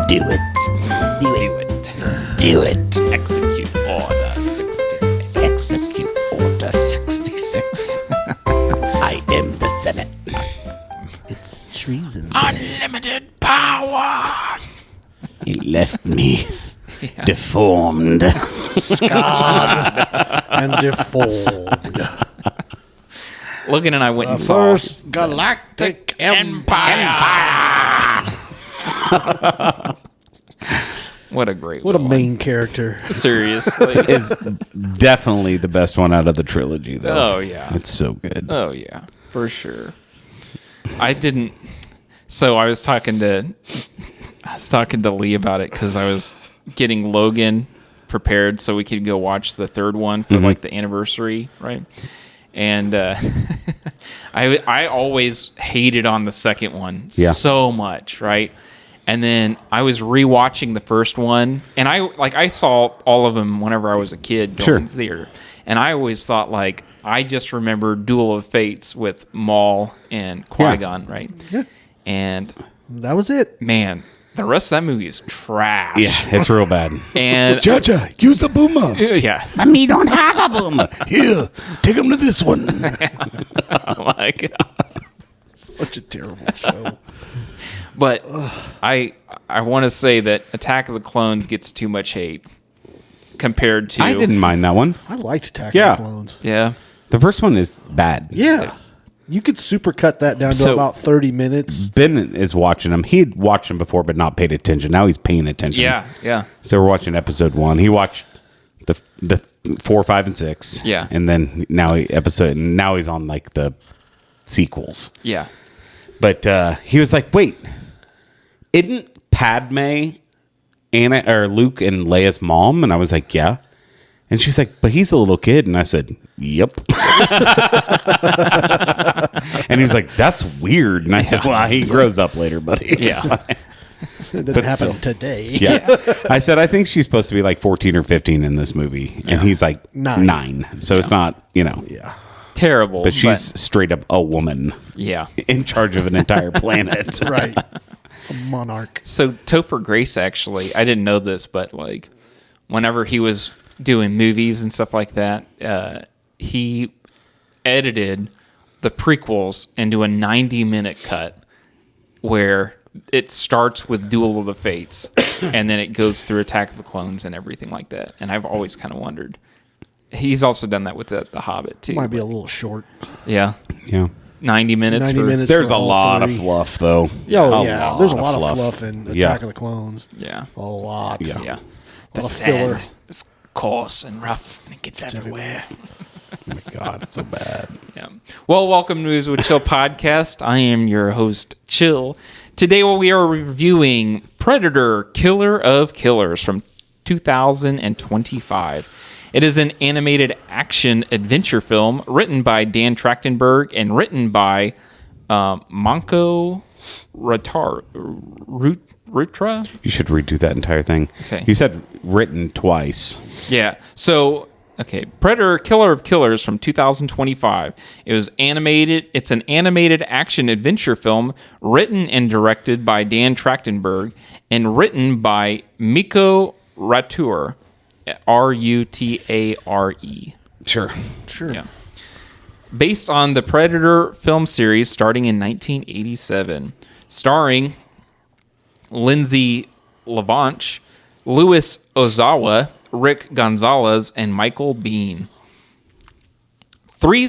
Do it. Do it. Execute Order 66. Execute Order 66. I am the Senate. It's treason. Unlimited power. He left me deformed. Scarred and deformed. Logan and I went and saw First Galactic Empire. What a great What a one. main character. Seriously. Is definitely the best one out of the trilogy, though. Oh, yeah. It's so good. Oh, yeah. For sure. I didn't... So I was talking to Lee about it because I was getting Logan prepared so we could go watch the third one for like the anniversary, right? And I always hated on the second one so much, right? And then I was rewatching the first one, and I saw all of them whenever I was a kid going to the theater, and I always thought like I just remember Duel of Fates with Maul and Qui-Gon, right? Yeah. And That was it. man, the rest of that movie is trash. Yeah, it's real bad. And Jaja, use the boomer. yeah, I mean, don't have a boomer. Here, take him to this one. oh my God. Such a terrible show. But I want to say that Attack of the Clones gets too much hate compared to... I didn't mind that one. I liked Attack Yeah. of the Clones. Yeah. The first one is bad. Yeah. You could super cut that down to So- about 30 minutes. Ben is watching them. He'd watched them before, but not paid attention. Now he's paying attention. Yeah, yeah. So we're watching episode 1. He watched the 4, 5, and 6. Yeah. And then now he's on like the sequels. Yeah. But he was like, "Wait, isn't Padme Luke and Leia's mom?" And I was like, "Yeah." And she's like, "But he's a little kid." And I said, "Yep." And he was like, "That's weird." And I said, "Well, he grows up later, buddy." Yeah. It didn't happen still. today. Yeah. I said, "I think she's supposed to be like 14 or 15 in this movie." And he's like 9. So it's not, Yeah. Terrible. But she's straight up a woman yeah. in charge of an entire planet. Right. A monarch. So Topher Grace, actually, I didn't know this, but like whenever he was doing movies and stuff like that, he edited the prequels into a 90-minute cut where it starts with Duel of the Fates and then it goes through Attack of the Clones and everything like that. And I've always kind of wondered. He's also done that with the Hobbit too. Might be a little short. Yeah. Yeah. 90 minutes. 90 for, minutes. There's for a all lot three. of fluff, though. Oh, yeah. There's a lot of fluff in Attack Yeah. of the Clones. Yeah. A lot. Yeah. Yeah. The lot of filler. sand is coarse and rough and it gets everywhere. Oh my God, it's so bad. Yeah. Well, welcome to Movies with Chill podcast. I am your host, Chill. Today we are reviewing Predator, Killer of Killers from 2025. It is an animated action adventure film written by Dan Trachtenberg and written by Micho Robert Rutare. You should redo that entire thing. Okay. You said written twice. Yeah. So, okay, Predator, Killer of Killers from 2025. It was animated. It's an animated action adventure film written and directed by Dan Trachtenberg and written by Micho Rutare, Rutare. Sure. Yeah. Based on the Predator film series starting in 1987, starring Lindsay LaVanchy, Louis Ozawa, Rick Gonzalez, and Michael Biehn. Three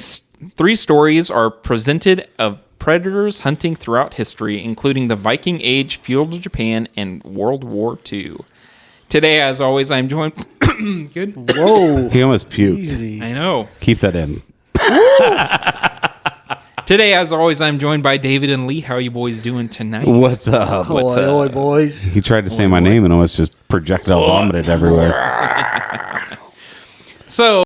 stories are presented of predators hunting throughout history, including the Viking Age, Feudal Japan, and World War II. Today, as always, I'm joined... Good? Whoa. He almost puked. Easy. I know. Keep that in. Today, as always, I'm joined by David and Lee. How are you boys doing tonight? What's up? Oi, boys. He tried to say my name and almost just projectile vomited everywhere. So...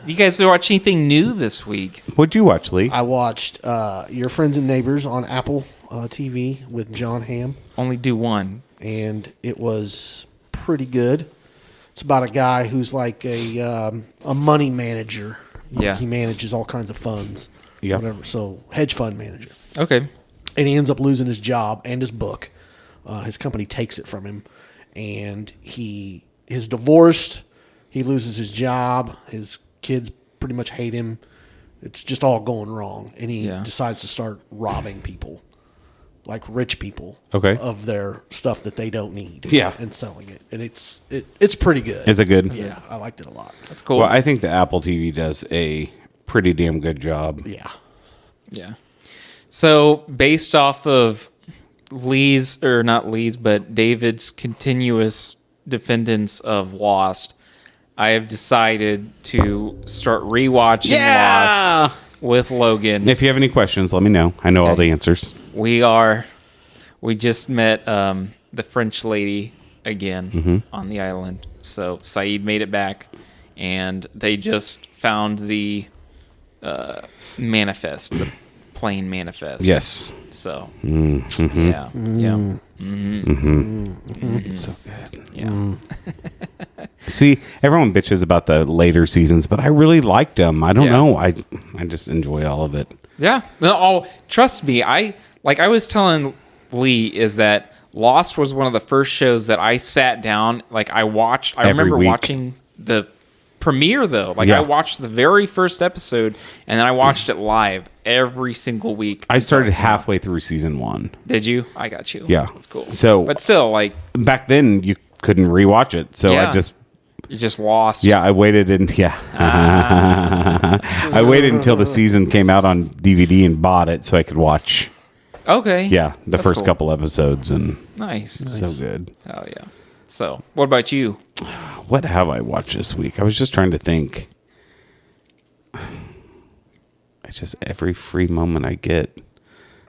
You guys watch anything new this week? What'd you watch, Lee? I watched Your Friends and Neighbors on Apple TV with John Hamm, Only do one. and it was pretty good. It's about a guy who's like a money manager. Yeah. He manages all kinds of funds. Yeah. Whatever. So hedge fund manager. Okay. And he ends up losing his job and his book. His company takes it from him, and he is divorced. He loses his job. His kids pretty much hate him. It's just all going wrong, and he decides to start robbing people, like rich people, of their stuff that they don't need. Yeah, and selling it, and it's pretty good. Is it good? Yeah, I liked it a lot. That's cool. Well, I think the Apple TV does a pretty damn good job. Yeah. Yeah. So based off of David's continuous defendants of Lost, I have decided to start rewatching Lost with Logan. If you have any questions, let me know. I know all the answers. We just met the French lady again on the island. So Saeed made it back, and they just found the manifest, the plane manifest. Yes. So, Mm-hmm. yeah. It's so good. Yeah. See, everyone bitches about the later seasons, but I really liked them. I don't know. I just enjoy all of it. Yeah. No, trust me. I was telling Lee is that Lost was one of the first shows that I sat down. Like I watched. I remember watching the premiere though. Like I watched the very first episode, and then I watched it live every single week. I started halfway through season 1. Did you? I got you. Yeah, that's cool. So, but still, like back then, you couldn't rewatch it, so you just lost. Yeah, I waited I waited until the season came out on DVD and bought it so I could watch. Okay. Yeah, the first couple episodes, and nice. So good. Oh yeah. So, what about you? What have I watched this week? I was just trying to think. It's just every free moment I get,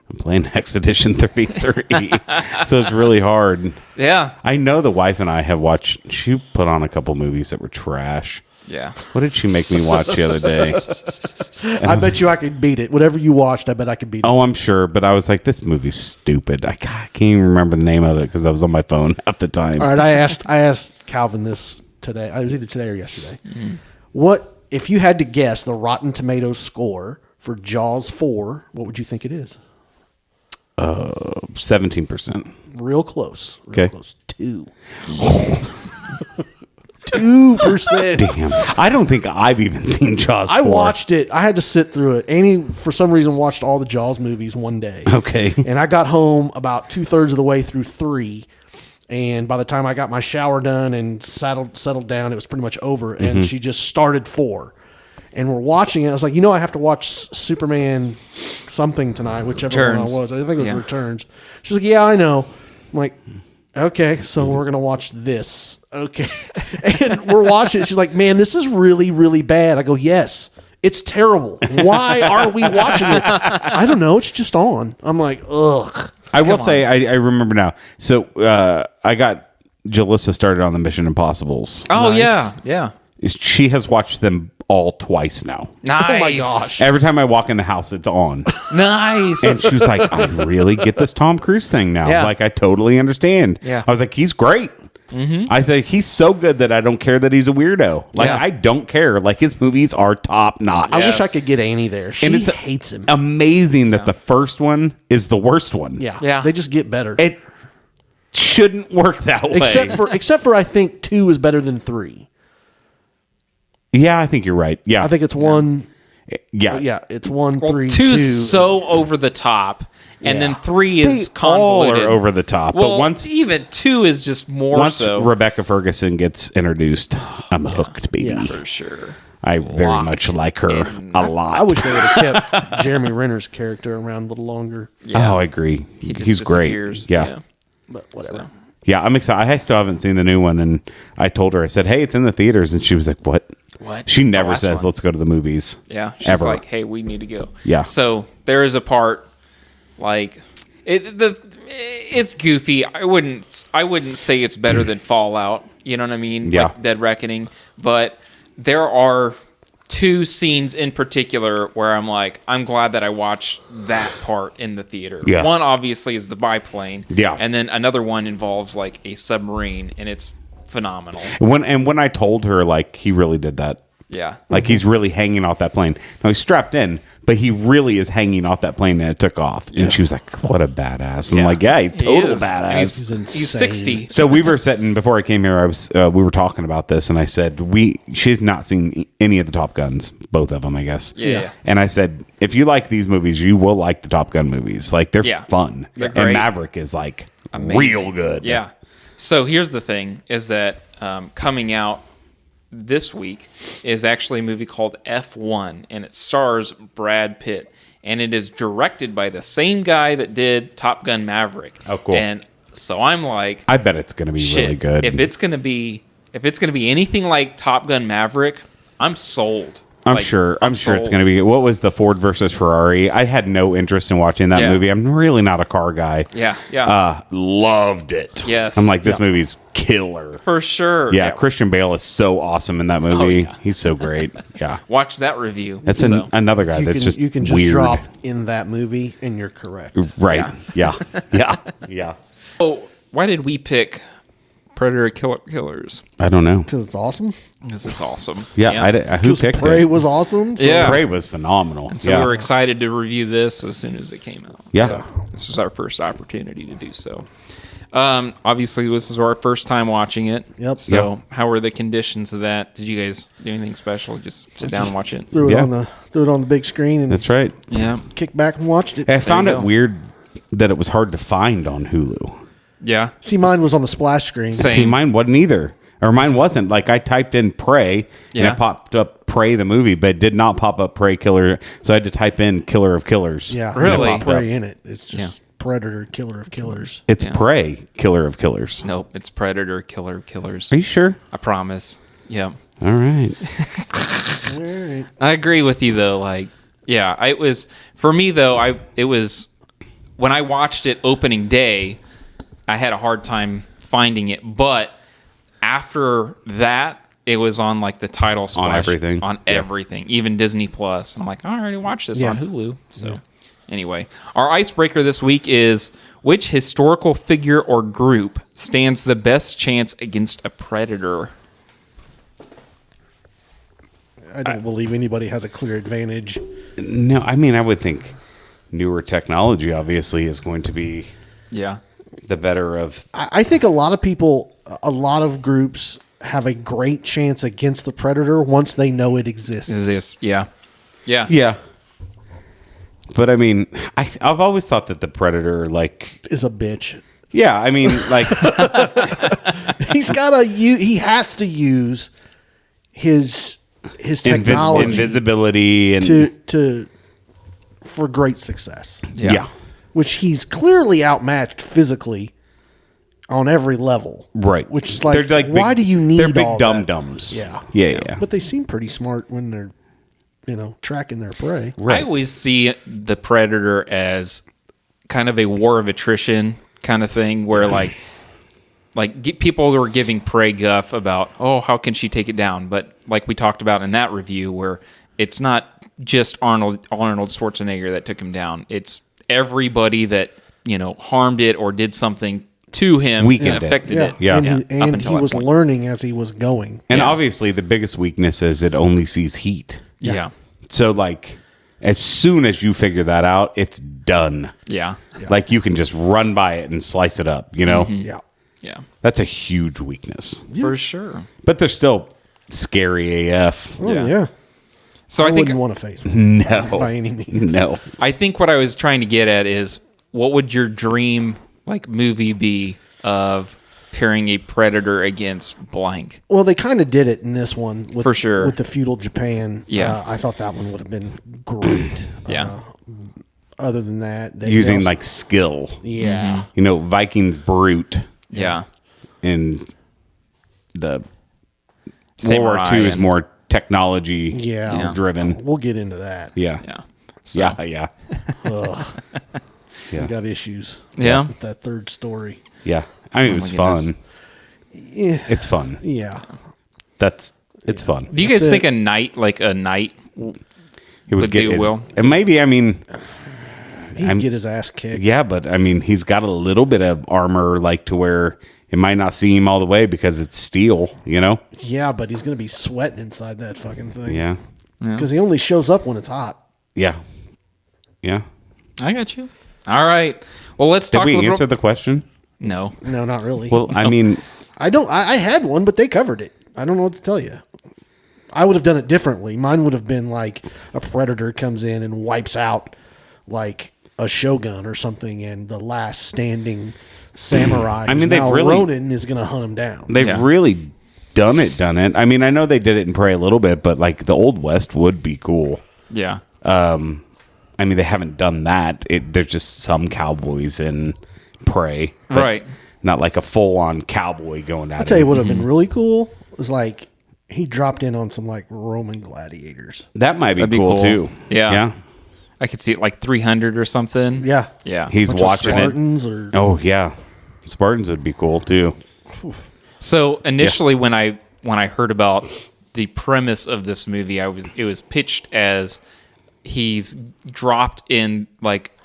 I'm playing Expedition 33. So it's really hard. Yeah. I know the wife and I have watched, she put on a couple movies that were trash. Yeah. What did she make me watch the other day? I bet you I could beat it. Whatever you watched, I bet I could beat it. Oh, I'm sure. But I was like, this movie's stupid. I can't even remember the name of it because I was on my phone half the time. All right. I asked Calvin this today. It was either today or yesterday. What, if you had to guess the Rotten Tomatoes score for Jaws 4, what would you think it is? 17%. Real close. Okay. Close. 2. 2%. Damn. I don't think I've even seen Jaws 4. I watched it. I had to sit through it. Annie, for some reason, watched all the Jaws movies one day. Okay. And I got home about 2/3 of the way through 3. And by the time I got my shower done and settled down, it was pretty much over. And she just started 4. And we're watching it. I was like, I have to watch Superman something tonight, whichever one it was. I think it was Returns. She's like, yeah, I know. I'm like, okay, so we're going to watch this. Okay. And we're watching it. She's like, man, this is really, really bad. I go, yes, it's terrible. Why are we watching it? I don't know. It's just on. I'm like, ugh. I will say, I remember now. So I got Jalissa started on the Mission Impossibles. Oh, nice. Yeah. She has watched them all twice now. Nice. Oh, my gosh. Every time I walk in the house, it's on. Nice. And she was like, I really get this Tom Cruise thing now. Yeah. Like, I totally understand. Yeah. I was like, he's great. I said, he's so good that I don't care that he's a weirdo. Like, I don't care. Like, his movies are top notch. I wish I could get Annie there. She hates him. Amazing that the first one is the worst one. Yeah. They just get better. It shouldn't work that way. Except for I think 2 is better than 3. Yeah, I think you're right. Yeah. I think it's 1. Yeah. Yeah, it's 1, 3, 2. 2's so over the top, and then 3 is They all convoluted. are over the top. Well, but once even 2 is just more so. Rebecca Ferguson gets introduced, I'm hooked, baby. Yeah. For sure. I very much like her a lot. I wish they would have kept Jeremy Renner's character around a little longer. Yeah. Oh, I agree. He just He's great. disappears. Yeah. But whatever. Yeah, I'm excited. I still haven't seen the new one, and I told her, I said, hey, it's in the theaters, and she was like, what? What? She never last says, one. let's go to the movies. Yeah. She's Ever. like, hey, we need to go. Yeah. So there is a part, like, it's goofy. I wouldn't say it's better than Fallout. You know what I mean? Yeah. Like Dead Reckoning. But there are 2 scenes in particular where I'm like, I'm glad that I watched that part in the theater. Yeah. One obviously is the biplane. Yeah. And then another one involves like a submarine, and it's phenomenal. When I told her, like, he really did that. Yeah. Like, he's really hanging off that plane. Now, he's strapped in, but he really is hanging off that plane, and it took off. And she was like, what a badass. I'm like, yeah, he's total badass. He's 60. So we were sitting, before I came here, we were talking about this, and I said, she's not seen any of the Top Guns, both of them, I guess. Yeah. And I said, if you like these movies, you will like the Top Gun movies. Like, they're fun. They're and great. Maverick is, like, Amazing. real good. Yeah. So here's the thing, is that coming out this week is actually a movie called F1, and it stars Brad Pitt, and it is directed by the same guy that did Top Gun Maverick. Oh, cool. And so I'm like, I bet it's going to be shit, really good. If it's going to be anything like Top Gun Maverick, I'm sold. I'm Like, sure it's sold. going to be. What was the Ford versus Ferrari? I had no interest in watching that movie. I'm really not a car guy. Yeah. Loved it. Yes. I'm like, this movie's killer. For sure. Yeah, Christian Bale is so awesome in that movie. He's so great. Yeah. Watch that review. That's another guy that's just you can just weird. drop in that movie and you're correct. Right. Yeah. Yeah. Oh, why did we pick Predator Killers? I don't know. Because it's awesome. Because it's awesome. Yeah. Who picked Prey it? was awesome. So Yeah. Prey was phenomenal. So we were excited to review this as soon as it came out. Yeah. So this was our first opportunity to do so. Obviously, this is our first time watching it. Yep. So how were the conditions of that? Did you guys do anything special? Just sit down and watch it? Threw it Yeah. on the big screen and That's right. Yeah. kicked back and watched it. I found you it go. weird that it was hard to find on Hulu. Yeah. See, mine was on the splash screen. Same. See, mine wasn't either. Or mine wasn't. Like, I typed in Prey, and Yeah. it popped up Prey the movie, but it did not pop up Prey Killer. So I had to type in Killer of Killers. Yeah, Really? there's no Popped Prey in it. It's just Predator, Killer of Killers. It's Yeah. Prey Killer of Killers. Nope. It's Predator Killers. Are you sure? I promise. Yeah. All right. All right. I agree with you though. Like, yeah, it was for me though. It was when I watched it opening day, I had a hard time finding it. But after that, it was on like the title splash everything. on Yeah. everything, even Disney Plus. I'm like, I already watched this Yeah. on Hulu. So anyway, our icebreaker this week is: which historical figure or group stands the best chance against a predator? I don't believe anybody has a clear advantage. No, I mean, I would think newer technology obviously is going to be Yeah. the better of. I think a lot of people, a lot of groups have a great chance against the predator once they know it exists. Is this? Yeah. Yeah. Yeah. But I mean, I've always thought that the Predator, like, Is a bitch. yeah, I mean, like, He has to use his technology invisibility and to for great success, yeah. which he's clearly outmatched physically on every level. Right. Which is like, They're why do you need They're big all dum that? dums. Yeah. Yeah. But they seem pretty smart when they're, tracking their prey. Right. I always see the Predator as kind of a war of attrition kind of thing where people are giving Prey guff about, oh, how can she take it down? But like we talked about in that review where it's not just Arnold Schwarzenegger that took him down. It's everybody that, harmed it or did something to him Weakened and it. affected Yeah. it. Yeah. And, Yeah. he, Up and until he that was point. learning as he was going. And Yes. obviously, the biggest weakness is it only sees heat. Yeah. So, like, as soon as you figure that out, it's done. Yeah. Like, you can just run by it and slice it up, Yeah. Yeah. That's a huge weakness. For sure. But they're still scary AF. Oh, Yeah. yeah. So I I think wouldn't want to face one No. by any means. No. I think what I was trying to get at is what would your dream movie be of pairing a predator against blank? Well, they kind of did it in this one with, For sure. with the Feudal Japan. Yeah. I thought that one would have been great. Yeah. Other than that, they Using, also- like, skill. yeah. Vikings brute Yeah. in the Samurai World War II is and- more technology Yeah. driven. We'll get into that. Yeah. Yeah. Yeah. Ugh. Yeah. We got issues. Yeah. With that third story. Yeah. I mean, it was my goodness. fun. Yeah. It's fun. Yeah. It's fun. Do you guys That's think it. a knight He would do well? And maybe, I mean, He'd get his ass kicked. yeah, but I mean, he's got a little bit of armor, like, to where it might not see him all the way because it's steel, Yeah, but he's going to be sweating inside that fucking thing. Yeah. Because he only shows up when it's hot. Yeah. Yeah. I got you. All right. Well, let's Did talk. we a little... answer the question? No. No, not really. Well, I mean, I had one, but they covered it. I don't know what to tell you. I would have done it differently. Mine would have been like a predator comes in and wipes out like a shogun or something, and the last standing samurai. I mean, now they've really- Ronin is going to hunt him down. they've really done it. I mean, I know they did it in Prey a little bit, but like the Old West would be cool. Yeah. I mean, they haven't done that. There's just some cowboys in Prey. but Right. Not like a full-on cowboy going at I'll tell you it. what would have been really cool was like he dropped in on some like Roman gladiators. That might be That'd be cool, cool. too. Yeah. Yeah. I could see it like 300 or something. Yeah. Yeah. He's Bunch of watching it. Spartans or Oh, yeah. Spartans would be cool, too. So initially, when I heard about the premise of this movie, it was pitched as he's dropped in like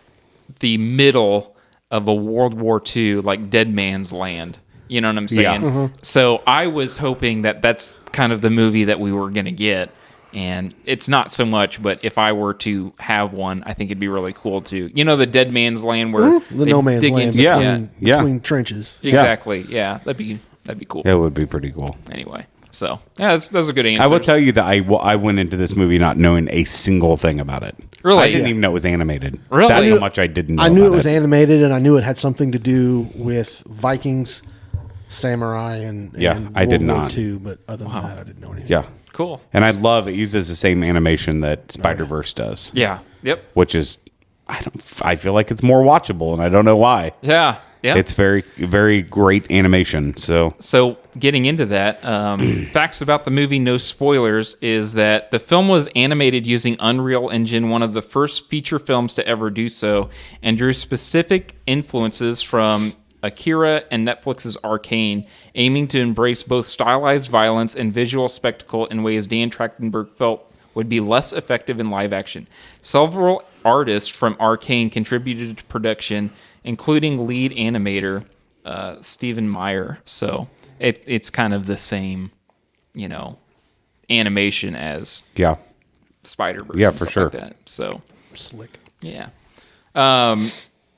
the middle of a World War II, like Dead Man's Land. You know what I'm saying? Yeah. So I was hoping that that's kind of the movie that we were going to get. And it's not so much, but if I were to have one, I think it'd be really cool too. You know, the Dead Man's Land where the they no man's dig land into- between, Yeah. between trenches. Exactly. Yeah, that'd be cool. It would be pretty cool. Anyway, so yeah, those are good answers. I will tell you that I went into this movie not knowing a single thing about it. Really? I didn't even know it was animated. Really? That's I how knew- much I didn't know. I knew about it was animated, and I knew it had something to do with Vikings, samurai, and Yeah, and I did World War not. II, but other than that, I didn't know anything. Yeah. Cool. And I love it uses the same animation that Spider-Verse does. Yeah. Yep. Which is I feel like it's more watchable, and I don't know why. Yeah. Yeah. It's very, very great animation. So getting into that, facts about the movie, no spoilers, is that the film was animated using Unreal Engine, one of the first feature films to ever do so, and drew specific influences from Akira and Netflix's Arcane, aiming to embrace both stylized violence and visual spectacle in ways Dan Trachtenberg felt would be less effective in live action. Several artists from Arcane contributed to production, including lead animator Stephen Meyer. So it's kind of the same, animation as yeah. Spider-Verse. Yeah, and for stuff sure. Like that. So Slick. yeah.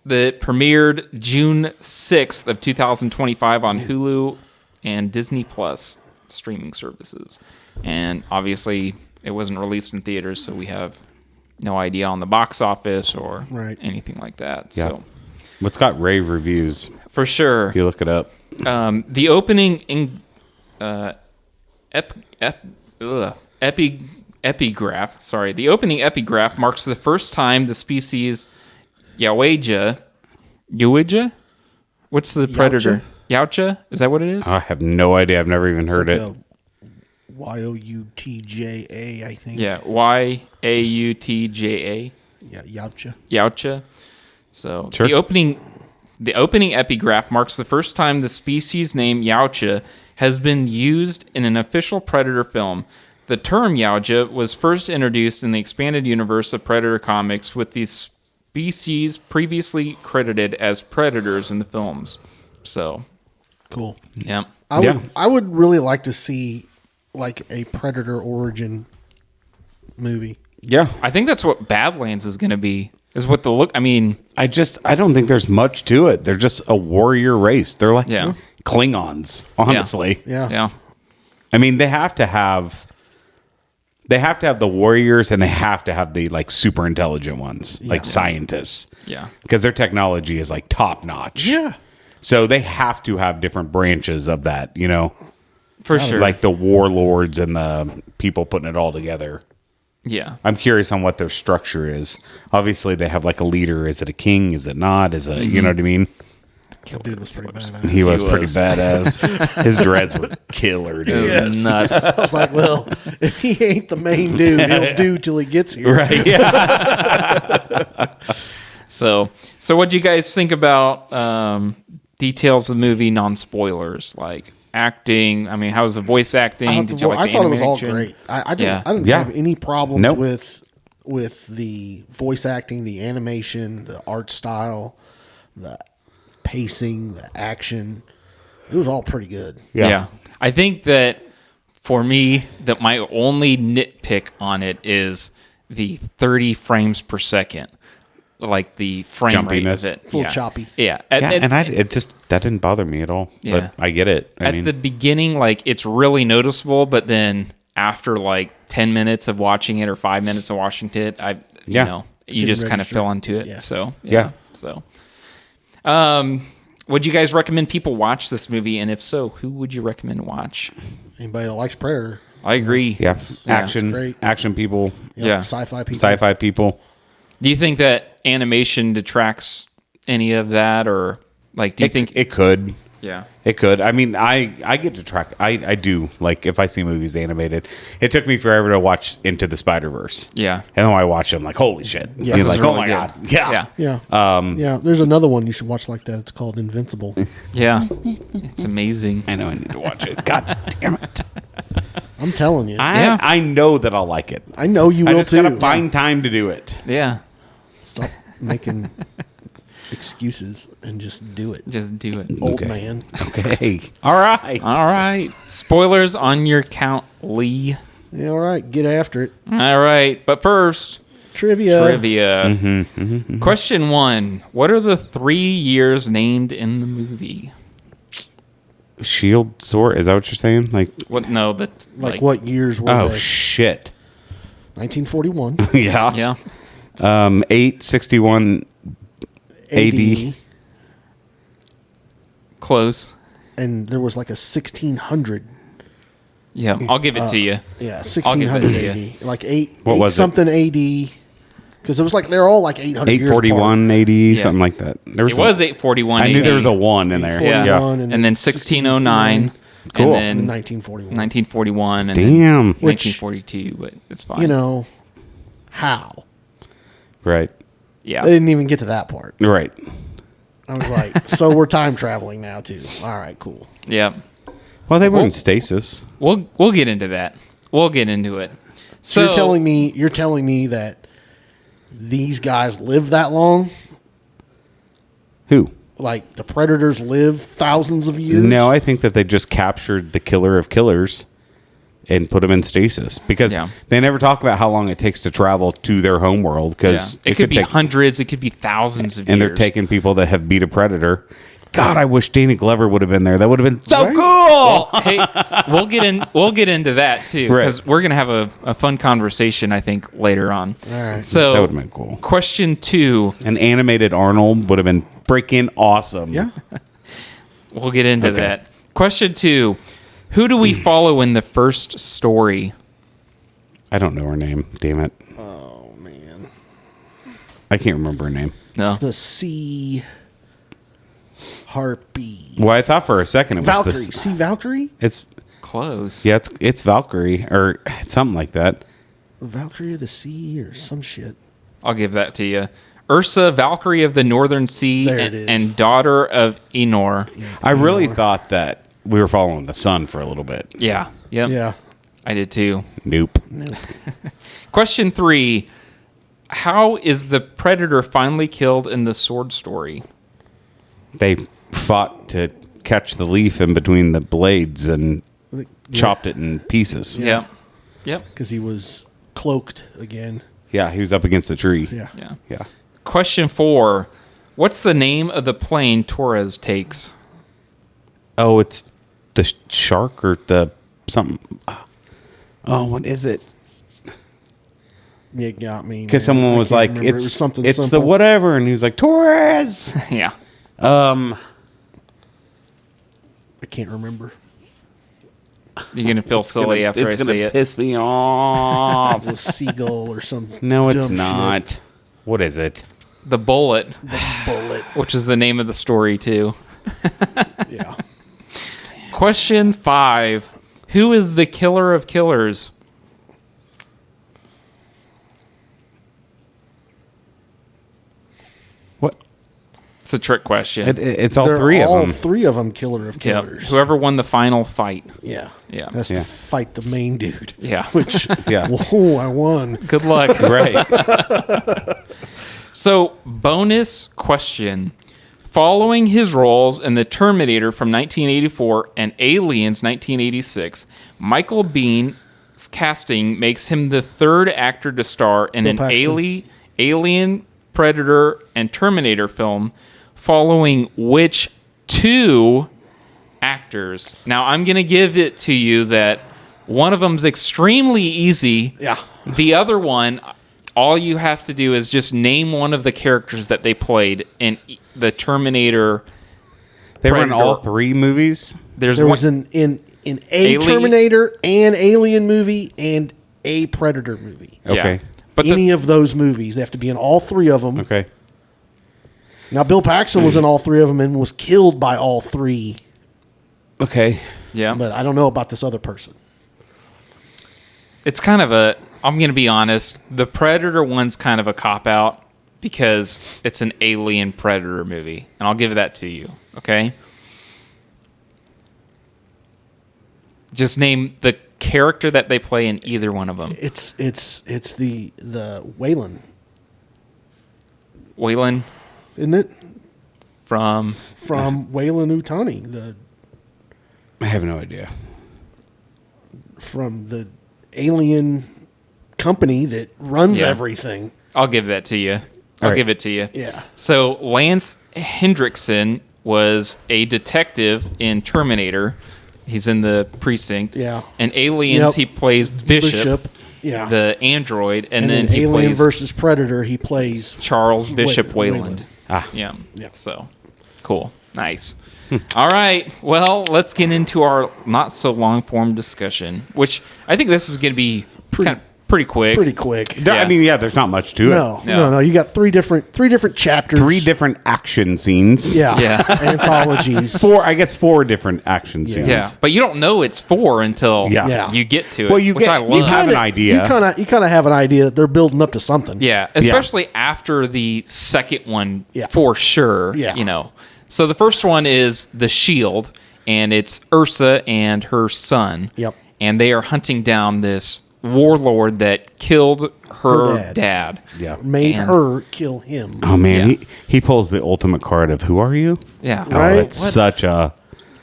That premiered June 6th of 2025 on Hulu and Disney Plus streaming services. And obviously it wasn't released in theaters, so we have no idea on the box office or anything like that. Yeah. So It's got rave reviews. for sure. If you look it up. The opening epigraph. Sorry, the opening epigraph marks the first time the species Yaweja. What's the predator? Yautja? Is that what it is? I have no idea. I've never even heard it. Youtja, I think. Yeah, Yautja. Yeah, Yautja. Yautja. So Sure. the opening epigraph marks the first time the species name Yautja has been used in an official Predator film. The term Yautja was first introduced in the expanded universe of Predator comics, with the species previously credited as predators in the films. So, Cool. yeah. I would really like to see like a Predator origin movie. Yeah. I think that's what Badlands is going to be. Is what the look. I mean, I don't think there's much to it. They're just a warrior race. They're like Klingons, honestly. Yeah. yeah. I mean, they have to have the warriors, and they have to have the like super intelligent ones, like scientists. Yeah. Because their technology is like top notch. Yeah. So they have to have different branches of that, For sure. like the warlords and the people putting it all together. yeah. I'm curious on what their structure is. Obviously, they have like a leader. Is it a king? Is it not? Is it, you know what I mean? That dude was pretty badass. He was was. pretty badass. His dreads were killer, dude. It was nuts. I was like, well, if he ain't the main dude, he'll do till he gets here. Right? Yeah. So what do you guys think about details of the movie, non-spoilers, like acting? I mean, how was the voice acting? I Did you like the thought it was all animation? great. I Yeah. didn't Yeah. have any problems Nope. with the voice acting, the animation, the art style, the pacing, the action. It was all pretty good. Yeah. I think that for me, that my only nitpick on it is the 30 frames per second. Like the frame rate of Jumpiness. it. It's a little choppy. Yeah. That didn't bother me at all. Yeah. But I get it. I At mean, the beginning, like, it's really noticeable, but then after like 10 minutes of watching it or 5 minutes of watching it, you just kind of register. fell into it. Yeah. So, Yeah. So, would you guys recommend people watch this movie? And if so, who would you recommend to watch? Anybody that likes Predator. I agree. yeah, it's action, great. action people, Yeah. Sci-fi people. sci-fi people. Do you think that animation detracts any of that, or like, do you think? It could? Yeah. It could. I mean, I get to track. I do, like, if I see movies animated. It took me forever to watch Into the Spider-Verse. Yeah. And then when I watch them, like, holy shit. Yeah. You're This like, is oh really my good. God. Yeah. Yeah. Yeah. There's another one you should watch like that. It's called Invincible. Yeah. It's amazing. I know I need to watch it. God damn it. I'm telling you. Yeah. I know that I'll like it. I know you I will just too. gotta find time to do it. Yeah. Stop making excuses and just do it. Just do it. Old Okay. man. Okay. All right. All right. Spoilers on your count, Lee. Yeah, all right. Get after it. All right. But first, Trivia. trivia. Question 1. What are the 3 years named in the movie? Shield sword. Is that what you're saying? Like, What? No, Like what years were oh they? shit. 1941. Yeah. Yeah. 861 AD. Close. And there was like a 1600. Yeah. I'll give it to you. Yeah, I'll give it 1600 to AD. Like eight What was it? something AD. Because it was like they're all like 800 years apart. 841 AD, something like that. There It was 841. I knew there was a AD. 1 in there. 841 Yeah. And then 1609. Cool. And then 1941. 1941. And Damn. then 1942. But it's fine. You know, how? Right. Yeah. They didn't even get to that part. Right. I was like, so we're time traveling now too. All right, cool. Yeah. Well, they were in stasis. We'll get into that. We'll get into it. So you're telling me that these guys live that long? Who? Like the predators live thousands of years? No, I think that they just captured the killer of killers and put him in stasis because Yeah. they never talk about how long it takes to travel to their home world because it could be hundreds. It could be thousands of years. and they're taking people that have beat a predator. God, I wish Danny Glover would have been there. That would have been so Right? cool. Hey, we'll get into that too Right. because we're gonna have a fun conversation I think later on. All right. So That would've been cool. Question 2. An animated Arnold would have been freaking awesome. Yeah. We'll get into Okay. that. Question 2. Who do we follow in the first story? I don't know her name. Damn it. Oh man. I can't remember her name. No. It's the sea harpy. Well, I thought for a second it was Valkyrie. this. Sea Valkyrie? It's Close. yeah, it's Valkyrie or something like that. Valkyrie of the Sea or some shit. I'll give that to you. Ursa, Valkyrie of the Northern Sea, There it is. and daughter of Enor. I really thought that we were following the sun for a little bit. Yeah. Yep. Yeah. I did too. Nope. Question 3. How is the predator finally killed in the sword story? They fought to catch the leaf in between the blades and chopped it in pieces. Yep. Yep. Because he was cloaked again. Yeah, he was up against the tree. Yeah. Yeah. Yeah. Question 4. What's the name of the plane Torres takes? Oh, it's the shark or the something. Oh, what is it? It got me. Because man. someone I was can't like, remember. It was "It's something it's the simple. whatever," and he was like, "Torres." Yeah. I can't remember. You're going to feel silly after I it's say gonna it. piss me off. The seagull or some No, it's dumb not. shit. What is it? The Bullet, Bullet. which is the name of the story, too. Yeah. Question 5. Who is the killer of killers? What? It's a trick question. It's all They're three all of them. three of them killer of Yep. killers. Whoever won the final fight. Yeah. Yeah. Has Yeah. to fight the main dude. Yeah. Which, Yeah. whoa, I won. Good luck. Right. So, bonus question. Following his roles in The Terminator from 1984 and Aliens 1986, Michael Bihn's casting makes him the third actor to star in Bill an Paxton. Alien, Predator, and Terminator film, following which two actors? Now, I'm going to give it to you that one of them's extremely easy. Yeah. The other one, all you have to do is just name one of the characters that they played in the Terminator. They were in Predator. all three movies. There was in a Alien- Terminator, an Alien movie, and a Predator movie. Okay. Yeah. But Any of those movies, they have to be in all three of them. Okay. Now, Bill Paxton was in all three of them and was killed by all three, Okay. yeah. but I don't know about this other person. It's kind of I'm going to be honest, the Predator one's kind of a cop-out because it's an Alien Predator movie, and I'll give that to you, okay? Just name the character that they play in either one of them. It's the Wayland, Waylon isn't it? from... From Wayland Utani, I have no idea. from the Alien company that runs Yeah. everything. I'll give that to you. I'll right. give it to you. Yeah. So Lance Hendrickson was a detective in Terminator. He's in the precinct. Yeah. And Aliens, Yep. he plays Bishop, Yeah. the android, and, then then he Alien plays versus Predator, he plays Charles Bishop Wayland. Wayland. Ah. Yeah. Yeah. So cool. Nice. All right. Well, let's get into our not so long form discussion, which I think this is going to be pretty quick. pretty quick. I mean, there's not much to it. No. You got three different chapters. Three different action scenes. Yeah. Yeah. Anthologies. Four different action scenes. Yeah, but you don't know it's 4 until Yeah. you get to it. Well, you which get- I you love. have an idea. You kind of have an idea that they're building up to something. Yeah, especially after the second one, Yeah. for sure. Yeah. You know, so the first one is The Shield, and it's Ursa and her son. Yep. And they are hunting down this warlord that killed her Her dad. Yeah. Made And- her kill him. Oh man, Yeah. he pulls the ultimate card of who are you? Yeah. Right? Oh, it's such a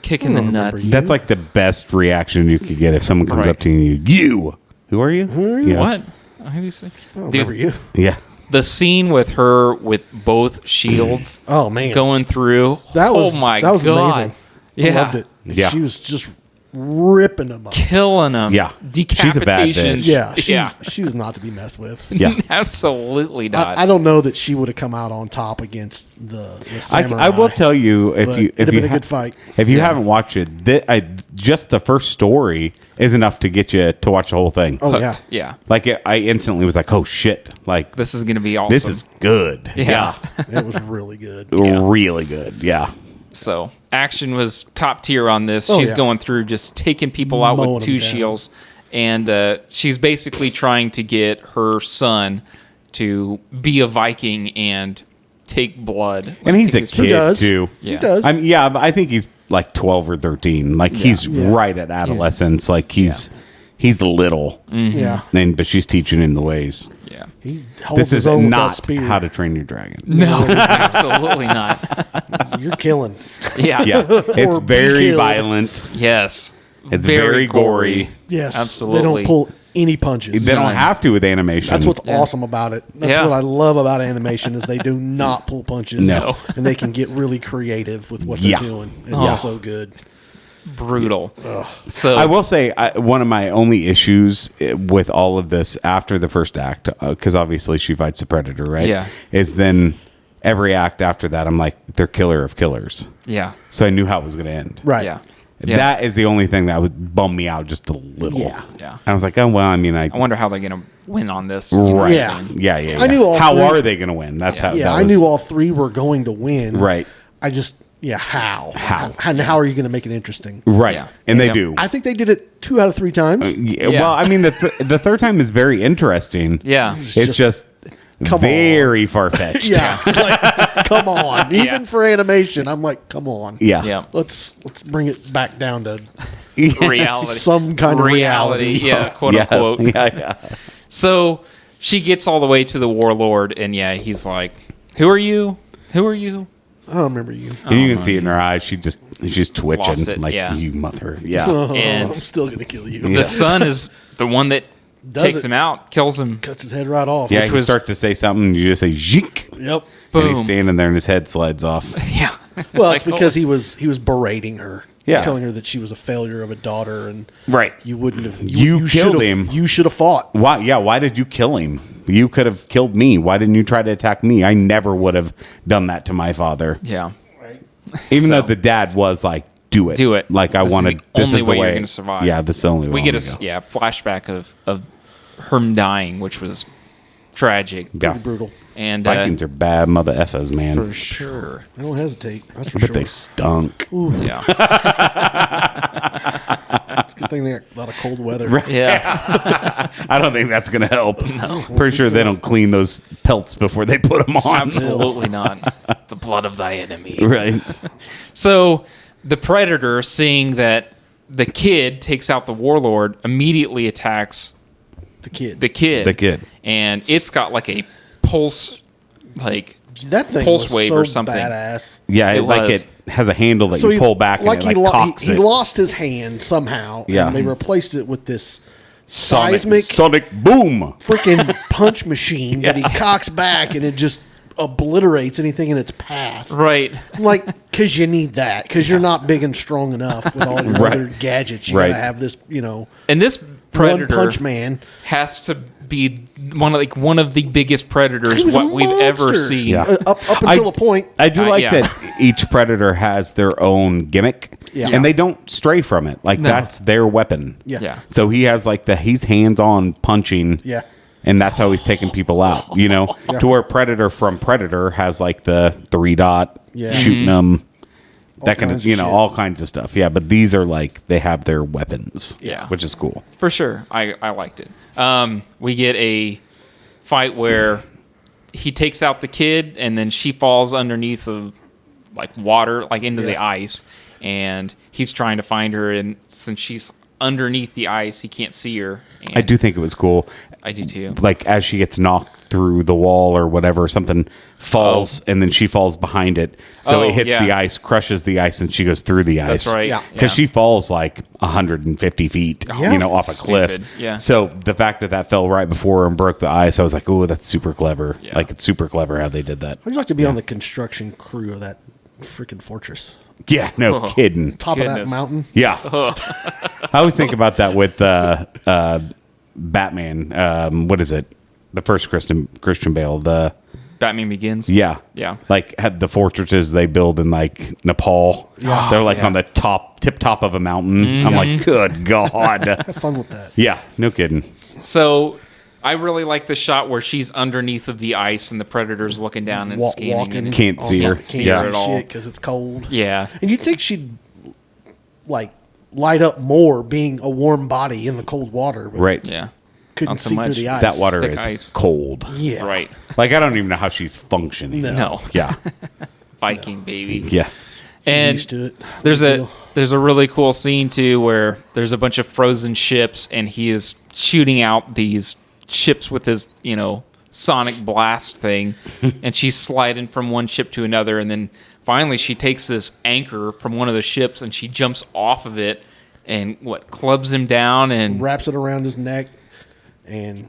Kick in the remember nuts. you. that's like the best reaction you could get if someone comes Right. up to you. You who are you? Yeah. What? How do you say? Remember you? Yeah. The scene with her with both shields Oh man, going through. that was oh my that was God. amazing. Yeah. I loved it. Yeah. She was just ripping them up. Killing them. Yeah. She's a bad Decapitations. bitch. Yeah, she was not to be messed with. Yeah. Absolutely not. I don't know that she would have come out on top against the samurai. I will tell you But it'd have been a good fight. If you haven't watched it, just the first story is enough to get you to watch the whole thing. Oh Hooked. yeah, Yeah. Like I instantly was like, oh shit! Like This is going to be awesome. this is good. Yeah. it was really good. Really good. Yeah. So action was top tier on this. Oh, She's yeah. going through just taking people out Mowing with them 2 down. shields. And she's basically trying to get her son to be a Viking and take blood. And he's a Take his- kid does. too. Yeah. He does. But I think he's like 12 or 13. Like he's right at adolescence. Like he's little. Yeah, But she's teaching him the ways. Yeah. he holds This his is own with that not spear. How to Train Your Dragon. No, absolutely not. You're killing. Yeah. Yeah, it's Or be very killed. violent. Yes. It's very gory. Yes, Absolutely. They don't pull any punches. They don't have to with animation. That's what's awesome about it. That's Yeah. what I love about animation is they do not pull punches. No. And they can get really creative with what Yeah. they're doing. It's so good. Brutal. So I will say one of my only issues with all of this after the first act, because obviously she fights the predator, right? Yeah. Is then every act after that, I'm like, they're killer of killers. Yeah. So I knew how it was going to end. Right. Yeah. Yeah. That is the only thing that would bum me out just a little. Yeah. Yeah. I was like, oh well, I mean, I wonder how they're going to win on this. You know what I'm right, saying? yeah. I knew all how three- are they going to win? That's how. Yeah, that I was- knew all three were going to win. Right. I just, how? How? How are you going to make it interesting? Right, Yeah. and they Yeah. do. I think they did it 2 out of 3 times. Yeah, well, I mean, the third time is very interesting. Yeah. It's just Come very far fetched. Yeah. Like, come on. Even for animation, I'm like, come on. Yeah. Yeah. Let's bring it back down to Reality. some kind of reality. Yeah, quote Yeah. unquote. Yeah. So she gets all the way to the warlord, and yeah, he's like, "Who are you? Who are you?" I don't remember you. And you can see it in her eyes. She's Lost twitching it, like yeah. you mother. Yeah. And I'm still gonna kill you. the son is the one that takes it. him out, kills him. Cuts his head right off. Yeah, he was- starts to say something, and you just say "zhink," Yep. and Boom. he's standing there, and his head slides off. Yeah. Well, Like, it's because he was berating her. Yeah. Telling her that she was a failure of a daughter, and Right. you wouldn't have. You should killed have- him. You should have fought. Why? Yeah. Why did you kill him? You could have killed me. Why didn't you try to attack me? I never would have done that to my father. Yeah. Even So- though the dad was like, "Do it, Do it. Like I This is wanted. the This only is the way way you're gonna survive. Yeah, this is the only way. We get I'm gonna go. flashback of him dying, which was tragic. Yeah. Pretty brutal. And Vikings are bad mother effers, man. for sure. I don't hesitate. That's for But sure. they stunk. Yeah. It's a good thing they got a lot of cold weather. Yeah. I don't think that's gonna help. No. Pretty sure they don't clean those pelts before they put them on. Absolutely not. The blood of thy enemy. Right. So the predator, seeing that the kid takes out the warlord, immediately attacks The kid. the kid. The kid. And it's got like a pulse, like that thing pulse was wave so or something. badass. Yeah, It like was. it has a handle that you pull back and it like cocks he it. lost his hand somehow. Yeah. And they replaced it with this seismic Sonic boom. freaking punch machine that he cocks back and it just obliterates anything in its path. right. I'm like, because you need that. Because you're not big and strong enough with all your Right. other gadgets. You Right. got to have this, And this one predator punch man. has to be one of the biggest predators He was a what we've ever monster. seen. Yeah. Up until a point. I do like yeah. that each predator has their own gimmick, Yeah. and they don't stray from it. Like that's their weapon. Yeah. Yeah. So he has like he's hands-on punching. Yeah. And that's how he's taking people out. You know, to where Predator from Predator has like the 3-dot Yeah. shooting them. That kind kinds of of shit. all kinds of stuff. Yeah, but these are like they have their weapons. Yeah. which is cool. For sure. I liked it. We get a fight where he takes out the kid and then she falls underneath of like water, like into the Yeah. ice. And he's trying to find her. And since she's underneath the ice, he can't see her. And I do think it was cool. I do too. Like as she gets knocked through the wall or whatever, something falls and then she falls behind it. So Oh, it hits yeah. the ice, crushes the ice, and she goes through the ice. That's right. Yeah. Because she falls like 150 feet, Yeah. off a cliff. Stupid. Yeah. So the fact that fell right before her and broke the ice, I was like, oh, that's super clever. Yeah. Like it's super clever how they did that. How'd you like to be on the construction crew of that freaking fortress? Yeah, no kidding. Top of Goodness. that mountain? Yeah. I always think about that with Batman. What is it? The first Christian Bale. Batman Begins. Yeah. Yeah. Like had the fortresses they build in like Nepal. Yeah. They're like Yeah. on the tip top of a mountain. I'm like, good God. Have fun with that. Yeah, no kidding. So I really like the shot where she's underneath of the ice and the predator's looking down and scanning. Walking. And Can't see her. Can't Yeah. see at all. shit because it's cold. yeah. And you'd think she'd like light up more being a warm body in the cold water. But Right. Yeah. couldn't Not so see much. through the ice. That water Thick is ice. cold. Yeah. Right. Like I don't even know how she's functioning. No. Yeah. Viking baby. Yeah. And Used to it. there's Big a deal. there's a really cool scene too where there's a bunch of frozen ships and he is shooting out these ships with his sonic blast thing and she's sliding from one ship to another and then finally she takes this anchor from one of the ships and she jumps off of it and clubs him down and Wraps it around his neck and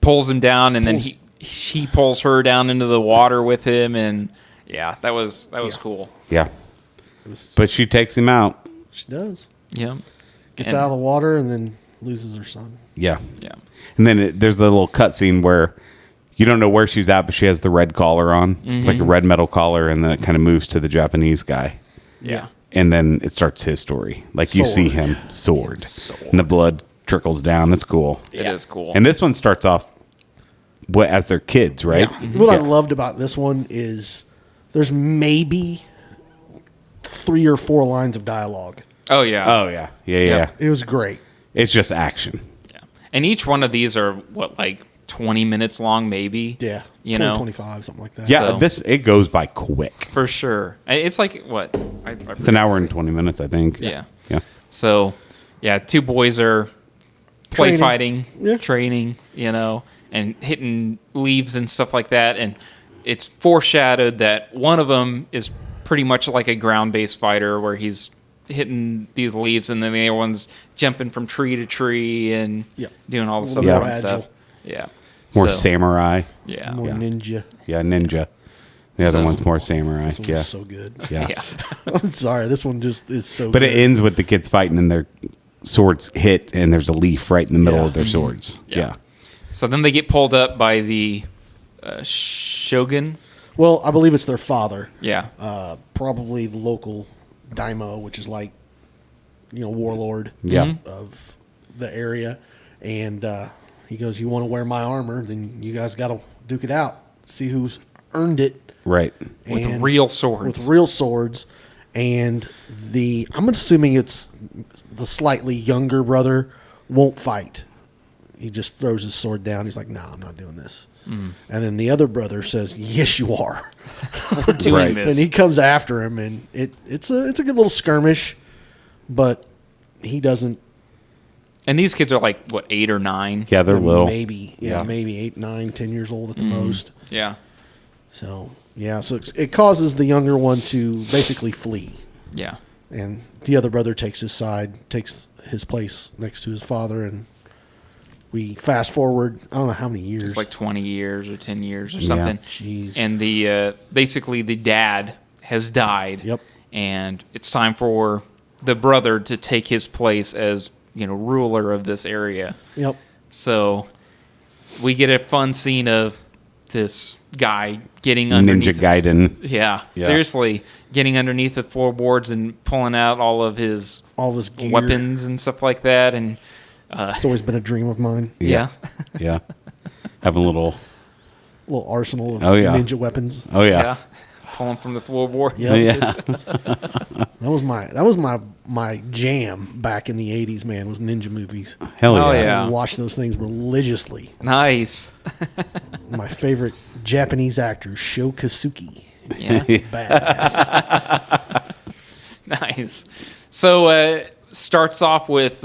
pulls him down and then she pulls her down into the water with him and yeah that was cool. Yeah. it was, But she takes him out. she does. Yeah. Gets And- out of the water and then loses her son. Yeah. Yeah. And then there's the little cutscene where you don't know where she's at, but she has the red collar on. It's like a red metal collar, and then it kind of moves to the Japanese guy. Yeah. And then it starts his story. Like you see Sword. him, sword. And the blood trickles down. It's cool. It is cool. And this one starts off as their kids, right? What I loved about this one is there's maybe 3 or 4 lines of dialogue. Oh yeah. Oh, yeah. Yeah. It was great. It's just action. Yeah. And each one of these are like 20 minutes long, maybe. Yeah. You know, 25, something like that. Yeah, So- it goes by quick. for sure. And it's like what? It's an hour and 20 minutes, I think. Yeah. Yeah. So, yeah, 2 boys are play Training. fighting, Yeah. training, and hitting leaves and stuff like that. And it's foreshadowed that one of them is pretty much like a ground-based fighter where he's hitting these leaves and then the other one's jumping from tree to tree and doing all the stuff. more and agile. stuff. Yeah. More So, samurai. Yeah. More ninja. Yeah, ninja. The other So- one's more samurai. This one's Yeah. so good. Yeah. Yeah. I'm sorry, this one just is so But good. it ends with the kids fighting and their swords hit and there's a leaf right in the middle Yeah. of their swords. Yeah. Yeah. So then they get pulled up by the shogun. Well, I believe it's their father. Yeah. Probably the local daimyo, which is like, warlord Yeah. of the area. And he goes, you want to wear my armor, then you guys got to duke it out. See who's earned it. Right. With And- real swords. With real swords. And I'm assuming it's the slightly younger brother won't fight. He just throws his sword down. He's like, nah, I'm not doing this. And then the other brother says, yes, you are. We're doing Right. this. And he comes after him, and it's a good little skirmish, but he doesn't. And these kids are like, what, 8 or 9? Yeah, they're little. Maybe 8, 9, 10 years old at the most. Yeah. So it causes the younger one to basically flee, Yeah. and the other brother takes his side, takes his place next to his father, and we fast forward. I don't know how many years. It's like 20 years or 10 years or something. Jeez. And the basically the dad has died. Yep. And it's time for the brother to take his place as, ruler of this area. Yep. So we get a fun scene of this guy getting underneath. Ninja Gaiden. Yeah, Yeah. seriously, getting underneath the floorboards and pulling out all of his Gear. weapons and stuff like that. And It's always been a dream of mine. yeah. Yeah. Having a little. Little arsenal of Oh, yeah. ninja weapons. Oh, yeah. Yeah. Pulling from the floorboard. Yeah. Yeah. That was my jam back in the 80s, man, was ninja movies. Hell Oh, yeah. yeah. I would watch those things religiously. Nice. My favorite Japanese actor, Sho Kasuki. Yeah. Badass. Nice. So starts off with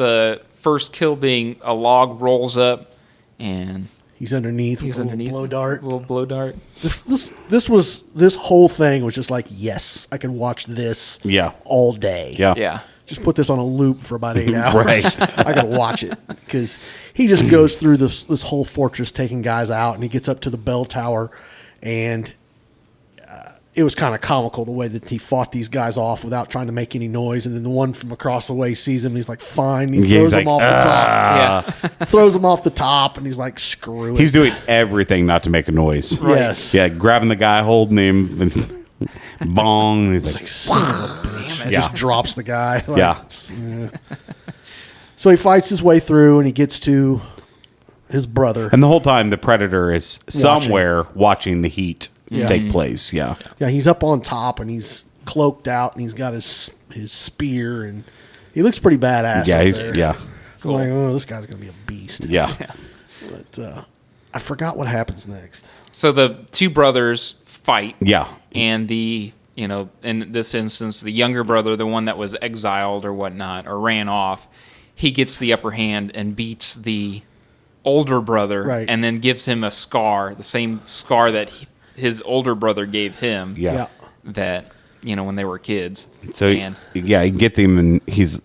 first kill being a log rolls up and He's underneath with he's a little underneath blow dart. little blow dart. This whole thing was just like, yes, I could watch this Yeah. all day. Yeah. Yeah. Just put this on a loop for about 8 hours. Right. I could watch it because he just goes through this whole fortress taking guys out, and he gets up to the bell tower, and it was kind of comical the way that he fought these guys off without trying to make any noise. And then the one from across the way sees him, and he's like, fine. He Yeah, throws he's him like, off the top. Yeah. Throws him off the top, and he's like, screw it. He's doing everything not to make a noise. Yes. Yeah, grabbing the guy, holding him, and bong. And he's like, Son of a bitch. it. Yeah. Just drops the guy. Like, Yeah. So he fights his way through, and he gets to his brother. and the whole time the predator is somewhere watching the heat Yeah. take place. Yeah. Yeah, he's up on top, and he's cloaked out, and he's got his spear, and he looks pretty badass. Yeah, up he's there. yeah. I'm like, oh, this guy's gonna be a beast. Yeah. But I forgot what happens next. So the two brothers fight. Yeah. And in this instance, the younger brother, the one that was exiled or whatnot, or ran off, he gets the upper hand and beats the older brother, Right. and then gives him a scar, the same scar that his older brother gave him. Yeah. That when they were kids. So and he gets him, and he's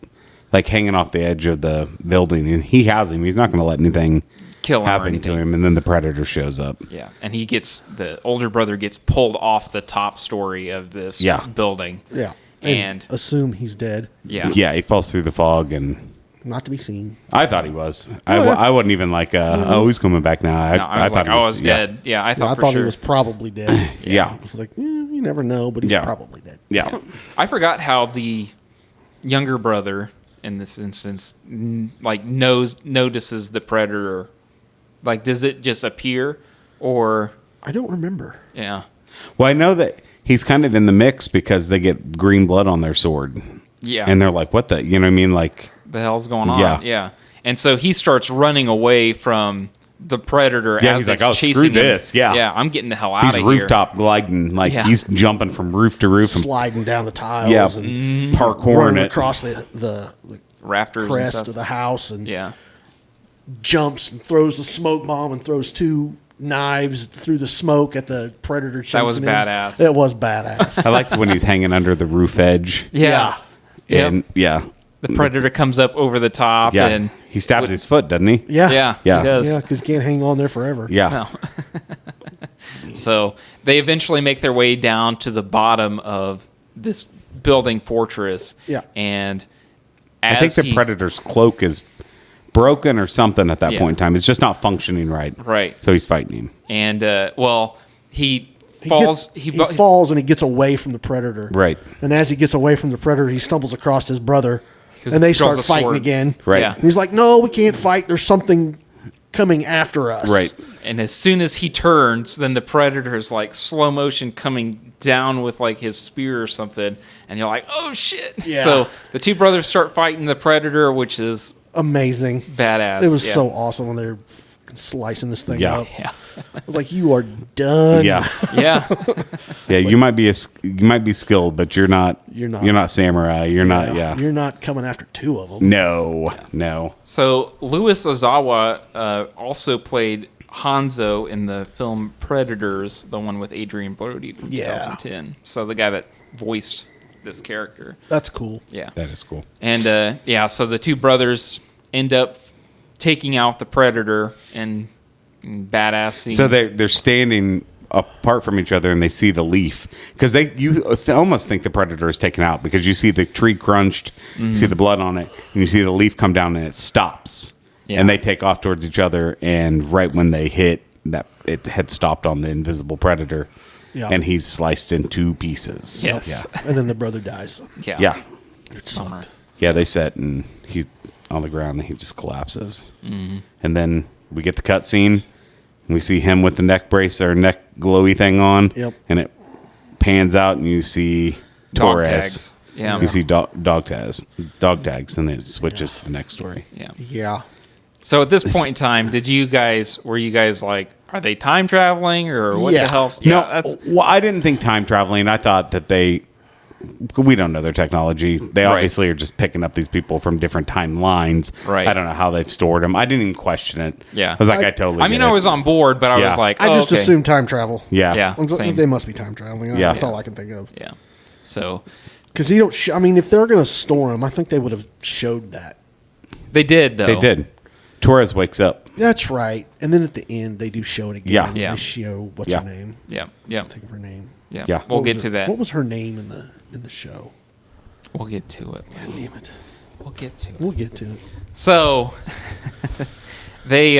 like hanging off the edge of the building, and he has him. He's not going to let anything kill him or happen to anything. him. And then the predator shows up. Yeah, and the older brother gets pulled off the top story of this Yeah. building. Yeah, And assume he's dead, yeah, Yeah, he falls through the fog, and not to be seen. I thought he was. yeah. I wasn't even like, he's coming back now. no, I was like, he I was dead. Yeah, I thought I for thought sure. he was probably dead. Yeah. I was like, you never know, but he's Yeah. probably dead. Yeah. I forgot how the younger brother in this instance notices the predator. Like, does it just appear, or I don't remember. yeah? Well, I know that he's kind of in the mix because they get green blood on their sword. Yeah. And they're like, what the, you know what I mean? Like, The hell's going on? Yeah. Yeah. And so he starts running away from the predator Yeah, as he's like, it's "Oh, screw chasing him. this." Yeah. Yeah, I'm getting the hell out he's of here. rooftop gliding. Like, Yeah. he's jumping from roof to roof and Sliding down the tiles yeah, and parkouring running it. across the Rafters and crest stuff. of the house, and Yeah. jumps and throws a smoke bomb and throws two knives through the smoke at the predator chasing That was him. badass. It was badass. I like when he's hanging under the roof edge. Yeah. Yep. And yeah. The predator comes up over the top Yeah. and He stabs his foot, doesn't he? Yeah. yeah, Yeah. he does. Yeah, because you can't hang on there forever. Yeah. No. So they eventually make their way down to the bottom of this building fortress. Yeah. And I think the predator's cloak is broken or something at that Yeah. point in time. It's just not functioning right. Right. So he's fighting him. And he He falls. He falls and he gets away from the predator. Right. And as he gets away from the predator, he stumbles across his brother, and they draws start a fighting sword. again. Right. Yeah. And he's like, "No, we can't fight. There's something coming after us." Right. And as soon as he turns, then the predator's like slow motion coming down with like his spear or something, and you're like, "Oh shit!" Yeah. So the two brothers start fighting the predator, which is Amazing. badass. It was Yeah. so awesome when they're slicing this thing Yeah. up. Yeah. I was like, "You are done." Yeah. Yeah. Yeah. You might be skilled, but you're not. You're not. You're not samurai. You're not. Yeah. You're not coming after two of them. No. So Louis Ozawa also played Hanzo in the film Predators, the one with Adrian Brody from Yeah. 2010. So the guy that voiced this character. That's cool. Yeah. That is cool. And so the two brothers end up taking out the predator and badass scene. So they're standing apart from each other and they see the leaf because you almost think the predator is taken out because you see the tree crunched, you see the blood on it, and you see the leaf come down and it stops. Yeah. And they take off towards each other, and right when they hit that, it had stopped on the invisible predator, Yeah. and he's sliced in two pieces. Yes. And then the brother dies. yeah. Yeah. It sucked. Yeah, they set and he's on the ground and he just collapses. Mm-hmm. And then we get the cutscene. We see him with the neck brace or neck glowy thing on. Yep. And it pans out and you see Dog Torres. tags. Yeah. You see dog tags, and it switches to the next story. Yeah. Yeah. So at this point in time, were you guys like, are they time traveling or what Yeah. the hell? Well, I didn't think time traveling. I thought that we don't know their technology. They obviously are just picking up these people from different timelines. Right. I don't know how they've stored them. I didn't even question it. Yeah. I was like, I totally I mean, get I it. was on board, but I Yeah. was like, I just okay. assumed time travel. Yeah. Yeah. Same. They must be time traveling. Yeah. That's all I can think of. Yeah. So Because you don't. I mean, if they're going to store them, I think they would have showed that. they did, though. They did. Torres wakes up. That's right. And then at the end, they do show it again. Yeah. Yeah. They show what's Yeah. her name. Yeah. Yeah. Think of her name. Yeah. Yeah. We'll What was get her- to that. What was her name in the show? We'll get to it. Damn it. We'll get to it. We'll get to it. So they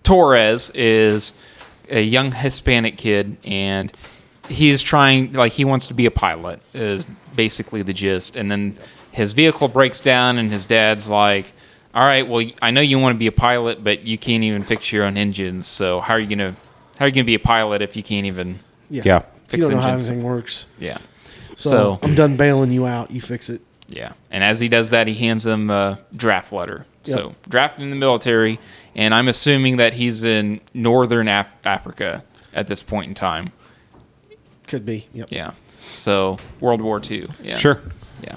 Torres is a young Hispanic kid, and he's trying, like, he wants to be a pilot is basically the gist. And then his vehicle breaks down, and his dad's like, all right, well, I know you want to be a pilot, but you can't even fix your own engines, so how are you gonna be a pilot if you can't even Yeah. If you don't know how engines? anything works. Yeah. So, I'm done bailing you out. You fix it. Yeah, and as he does that, he hands them a draft letter. Yep. So drafted in the military, and I'm assuming that he's in northern Africa at this point in time. Could be. Yep. Yeah. So World War II. Yeah. Sure. Yeah.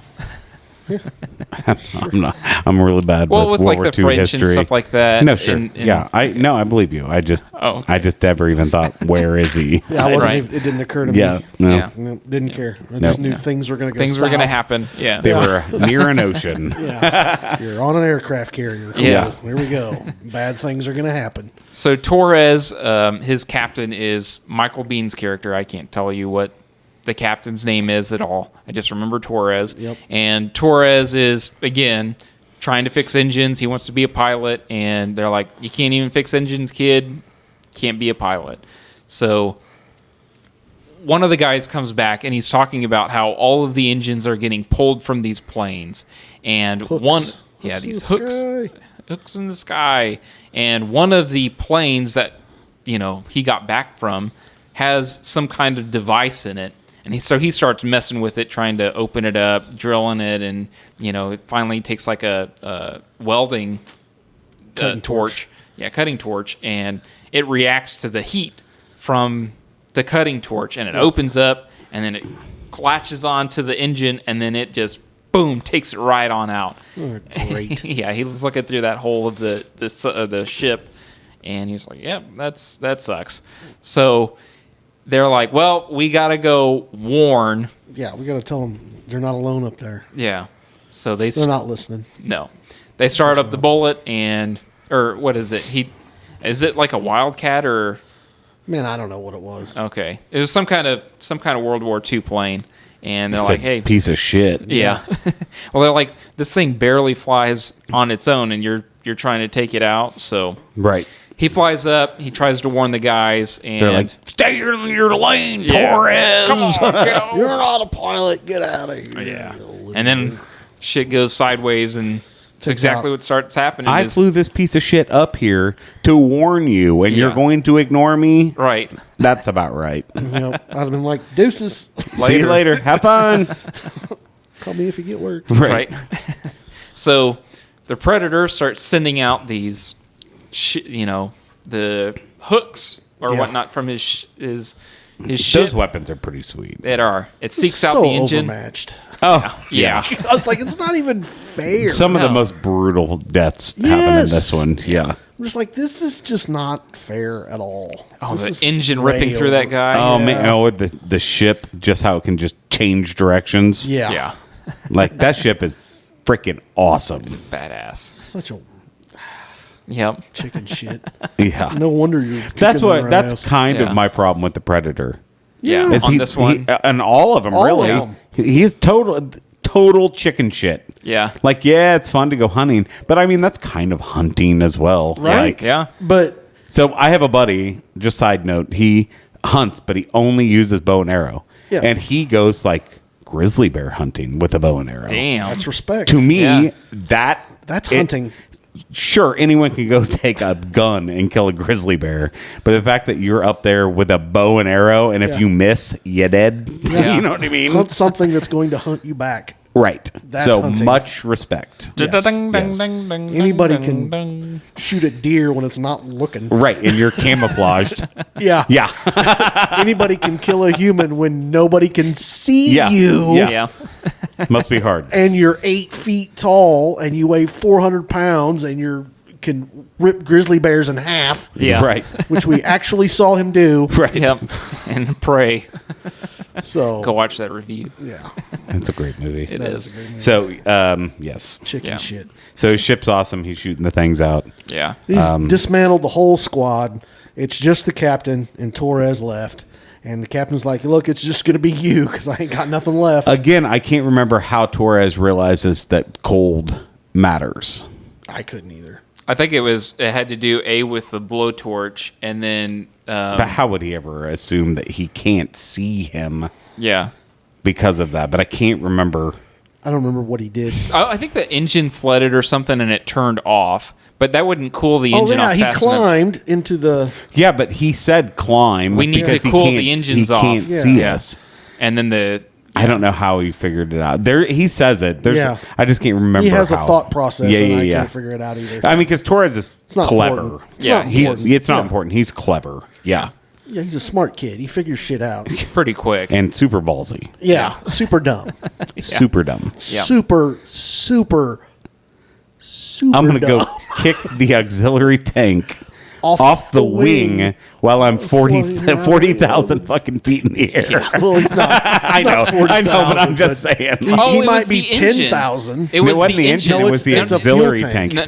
I'm really bad Well, with with World like War the II French history. and stuff like that. No, sure. and- Yeah. I believe you. I just okay. I just never even thought, where is he? Yeah, I wasn't Right. even, it didn't occur to Yeah. me. No. Yeah. No, didn't care. I No. just knew Yeah. things were going to go Things were going to south. happen. Yeah. They were near an ocean. Yeah. You're on an aircraft carrier. Cool. Yeah. Here we go. Bad things are going to happen. So Torres, his captain is Michael Bihn's character. I can't tell you what the captain's name is at all. I just remember Torres. Yep. And Torres is, again, trying to fix engines. He wants to be a pilot, and they're like, you can't even fix engines, kid. Can't be a pilot. So one of the guys comes back, and he's talking about how all of the engines are getting pulled from these planes. And Hooks. these in the hooks. sky. Hooks in the sky. And one of the planes that, he got back from has some kind of device in it. And so he starts messing with it, trying to open it up, drilling it, and, it finally takes like a welding Cutting torch. Yeah, cutting torch. And it reacts to the heat from the cutting torch. And it opens up, and then it latches onto the engine, and then it just, boom, takes it right on out. Oh, great. Yeah, he was looking through that hole of the ship, And he's like, "Yep, that sucks." So they're like, "Well, we got to go warn." Yeah, we got to tell them they're not alone up there. Yeah. So They're not listening. No. They start up the bullet or what is it? Is it like a Wildcat or? Man, I don't know what it was. Okay. It was some kind of World War II plane. And they're It's like, a "Hey, piece of shit. yeah." Well, they're like, "This thing barely flies on its own, and you're trying to take it out." So Right. he flies up. He tries to warn the guys, and They're like, stay in your lane, Yeah. Torres. "Come on, get over." You're not a pilot. Get out of here. Yeah. And then shit goes sideways, and it's exactly out. what starts happening. I is- flew this piece of shit up here to warn you, and you're Yeah. going to ignore me? Right. That's about right. I'd have been like, deuces. See you later. Have fun. Call me if you get work. Right. So the Predator starts sending out these, the hooks or Yeah. whatnot from his ship. Those weapons are pretty sweet. It seeks out so the engine. overmatched. Oh, Yeah. I was like, it's not even fair. Some of the No. most brutal deaths happen in Yes. this one. Yeah. I'm just like, this is just not fair at all. Oh, This the is engine way ripping through that over. guy. Oh, Yeah. man. Oh, with the ship, just how it can just change directions. Yeah. Yeah. Like, that ship is freaking awesome. Badass. Such a Yep. chicken shit. Yeah. No wonder you're. That's kicking their that's ass. kind Yeah. of my problem with the Predator. Yeah. Is On this one. and all of them, All of really. them. He's total chicken shit. Yeah. Like, yeah, it's fun to go hunting, but I mean, that's kind of hunting as well. Right. Like, Yeah. But so I have a buddy, just side note, he hunts, but he only uses bow and arrow. Yeah. And he goes like grizzly bear hunting with a bow and arrow. Damn. that's respect. To me, Yeah. That's hunting. Sure, anyone can go take a gun and kill a grizzly bear, but the fact that you're up there with a bow and arrow, and if Yeah. you miss, you're dead. Yeah. You know what I mean? Hunt something that's going to hunt you back. Right. That's so hunting. much respect. Yes. Yes. Anybody can shoot a deer when it's not looking. Right, and you're camouflaged. Yeah. Yeah. Anybody can kill a human when nobody can see Yeah. you. Yeah. Yeah. Must be hard. And you're 8 feet tall and you weigh 400 pounds and you can rip grizzly bears in half, Yeah. Right. which we actually saw him do. Right. Yep. And pray. So, Go watch that review. yeah, It's a great movie. It that is. was a great movie. So, yes. Chicken Yeah. shit. So his ship's awesome. He's shooting the things out. Yeah. He's dismantled the whole squad. It's just the captain and Torres left. And the captain's like, look, it's just going to be you because I ain't got nothing left. Again, I can't remember how Torres realizes that cold matters. I couldn't either. I think it had to do with the blowtorch, and then But how would he ever assume that he can't see him yeah. because of that? But I can't remember. I don't remember what he did. I think the engine flooded or something, and it turned off. But that wouldn't cool the Oh, engine yeah, off he fast enough. climbed into the... Yeah, but he said climb. We need to because he cool can't- the engines off. He can't Yeah. see Yeah. us. And then I don't know how he figured it out. There, he says it. Yeah. I just can't remember. He has how. a thought process, Yeah, and yeah, I yeah. can't figure it out either. I mean, because Torres is not clever. important. It's Yeah, not he's- important. It's not Yeah. important. He's clever. Yeah. Yeah, he's a smart kid. He figures shit out. pretty quick. And super ballsy. Yeah, super dumb. Super dumb. Yeah. Super, super I'm going to dumb. go kick the auxiliary tank off the wing while I'm 40,000 fucking feet in the air. Well, he's not. I know, but I'm just saying. He, Oh, he it might was be the engine. 10,000. It was It wasn't the engine, No, it was the it's a fuel auxiliary tank. tank. No,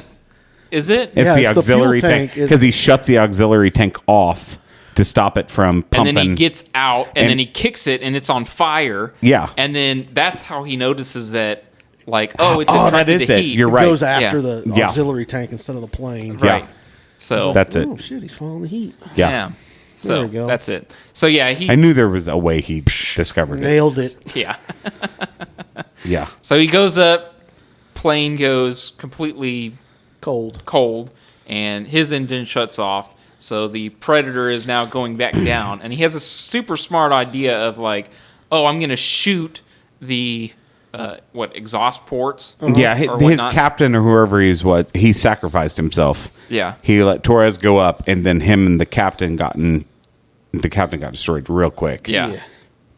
is it? It's Yeah, the it's the fuel auxiliary tank tank. because he shuts the auxiliary tank off to stop it from And pumping. then he gets out, and And- then he kicks it, and it's on fire. Yeah. And then that's how he notices that, like, oh, it's Oh, that attracted is to it. heat. You're It right. goes after Yeah. the Yeah. auxiliary tank instead of the plane. Yeah. Right. So That's it. Oh, shit, he's following the heat. Yeah. yeah. There So we go. that's it. So yeah, he I knew there was a way he discovered it. Nailed it. yeah. Yeah. So he goes up, plane goes completely Cold. cold, and his engine shuts off. So the Predator is now going back down, and he has a super smart idea of like, oh, I'm going to shoot the exhaust ports. Yeah, or his whatnot. captain or whoever he sacrificed himself. Yeah. He let Torres go up, and then him and the captain got destroyed real quick. Yeah. Yeah.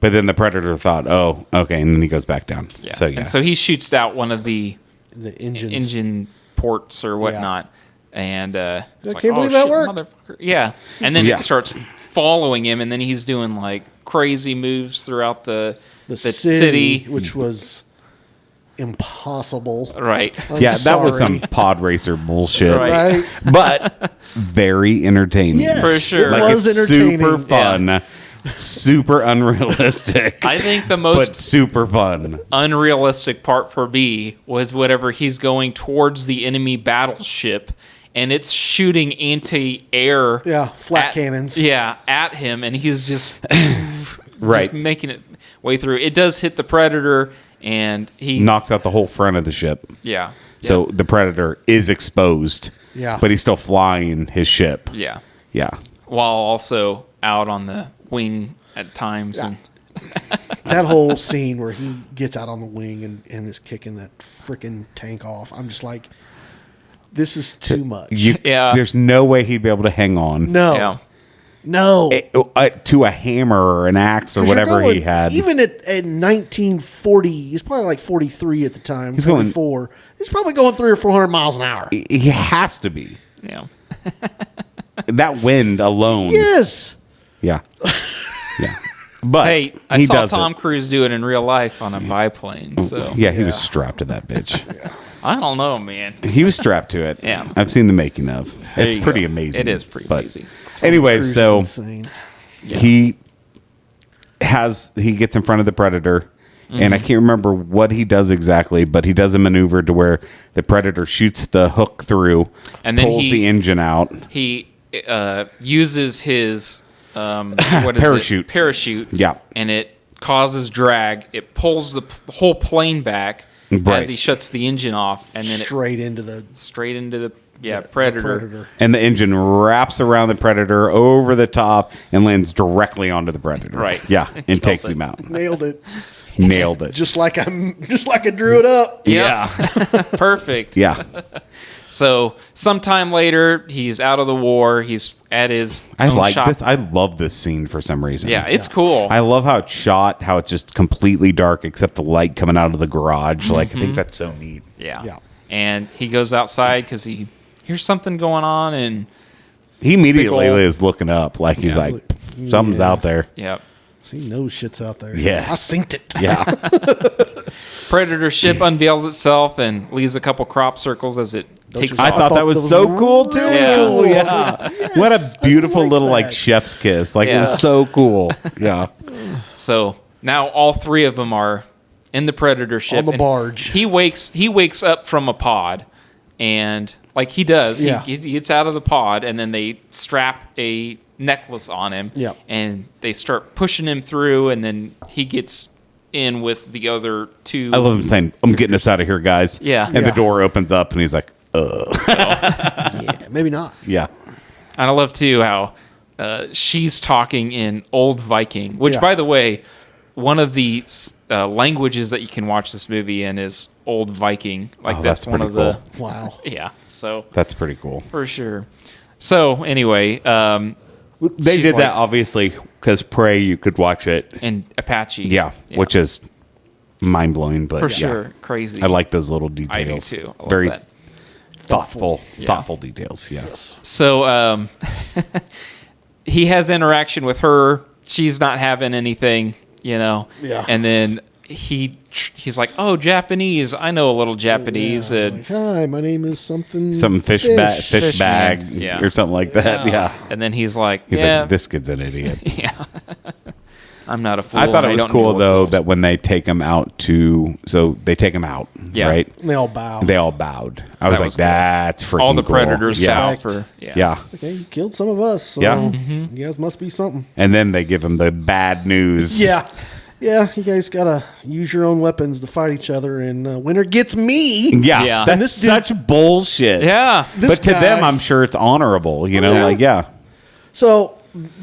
But then the Predator thought, oh, okay, and then he goes back down. Yeah. So yeah. And so he shoots out one of the The engines. engine ports or whatnot. And I can't believe that worked." motherfucker. Yeah, and then Yeah. it starts following him, and then he's doing like crazy moves throughout the city. which was impossible. Right. I'm Yeah, that was sorry. some pod racer bullshit. Right. Right? But very entertaining. Yes, For sure. It Like was it's entertaining. super fun, super unrealistic. I think the but most super fun. unrealistic part for me was whenever he's going towards the enemy battleship and it's shooting anti-air Yeah, flat cannons. Yeah, at him, and he's just Right. just making it way through. It does hit the Predator, and he Knocks out the whole front of the ship. yeah. So the Predator is exposed. Yeah. But he's still flying his ship. Yeah. Yeah. While also out on the wing at times. Yeah. And That whole scene where he gets out on the wing and is kicking that freaking tank off. I'm just like, this is too much. Yeah. There's no way he'd be able to hang on. No. yeah. No. To a hammer or an axe or 'Cause you're whatever he going- had. Even at 1940, he's probably like 43 at the time. He's going- 44. He's probably going 300 or 400 miles an hour. He has to be. Yeah. That wind alone. Yes. Yeah. Yeah. But Hey, I he saw does Tom it. Cruise do it in real life on a biplane, so Yeah, he was strapped to that bitch. I don't know, man. He was strapped to it. Yeah. I've seen the making of. There It's you pretty go. amazing. It is pretty But amazing. anyways, Cruise is so insane. he gets in front of the Predator. And Mm-hmm. I can't remember what he does exactly, but he does a maneuver to where the Predator shoots the hook through, And then pulls he- the engine out. He uses his what is Parachute. it? Parachute. Yeah. And it causes drag. It pulls the whole plane back Right. as he shuts the engine off, and then Straight into the it straight into the the Predator. And the engine wraps around the Predator over the top and lands directly onto the Predator. Right. Yeah. And Kills takes it. him out. Nailed it. Nailed it. Just like I drew it up. Yeah. Perfect. Yeah. So sometime later, he's out of the war. He's at his I own like shop. this. I love this scene for some reason. Yeah, it's cool. I love how it's shot, how it's just completely dark except the light coming out of the garage. Like, I think that's so neat. yeah. Yeah. And he goes outside because he hears something going on, and He immediately Big ol'- is looking up. Like, he's Yeah. like, something's Yeah. out there. yep. He knows shit's out there. Yeah. I synced it. Yeah. Predator ship unveils itself and leaves a couple crop circles as it takes you- I off. thought that was so cool, too. Yeah. cool. Yeah. Yes, What I a beautiful like little, that. like, chef's kiss. Like, it Yeah. was so cool. Yeah. So now all three of them are in the Predator ship. On the and barge. He wakes up from a pod, and like he does, Yeah. he gets out of the pod, and then they strap a necklace on him. Yep. And they start pushing him through, and then he gets in with the other two. I love him saying, I'm getting us out of here, guys. Yeah. And Yeah. the door opens up, and he's like, Yeah, maybe not. yeah. And I love too how she's talking in Old Viking, which, Yeah. by the way, one of the languages that you can watch this movie in is Old Viking. Like Oh, that's that's one pretty of the cool. Wow. yeah. So That's pretty cool. for sure. So anyway, They she's did like- that, obviously, because Prey, you could watch it. and Apache. Yeah. Which is mind-blowing, but for yeah. sure crazy. I like those little I do details. too. I love Very that. thoughtful details. Yeah. So he has interaction with her. She's not having anything, you know. Yeah. And then he's like, "Oh, Japanese. I know a little Japanese." Yeah, And like, hi, my name is something. Some fish Fish bag man. Yeah. or something like that. Yeah. and then he's like, He's "Yeah, like, this kid's an idiot. yeah. I'm not a fool." I thought and it was don't cool, know though, what that when they take him out they take him out, Yeah. right? They all bow. They all bowed. I was That like, was cool. that's freaking all the cool. predators Yeah. bow Respect. for Yeah. Okay, you killed some of us. So Yeah. Mm-hmm. You guys must be something. And then they give him the bad news. Yeah. Yeah, you guys gotta use your own weapons to fight each other, and winner gets me. Yeah. Yeah. That's And this dude- such bullshit. Yeah. This But to guy- them, I'm sure it's honorable, you know? Yeah. Like, yeah. So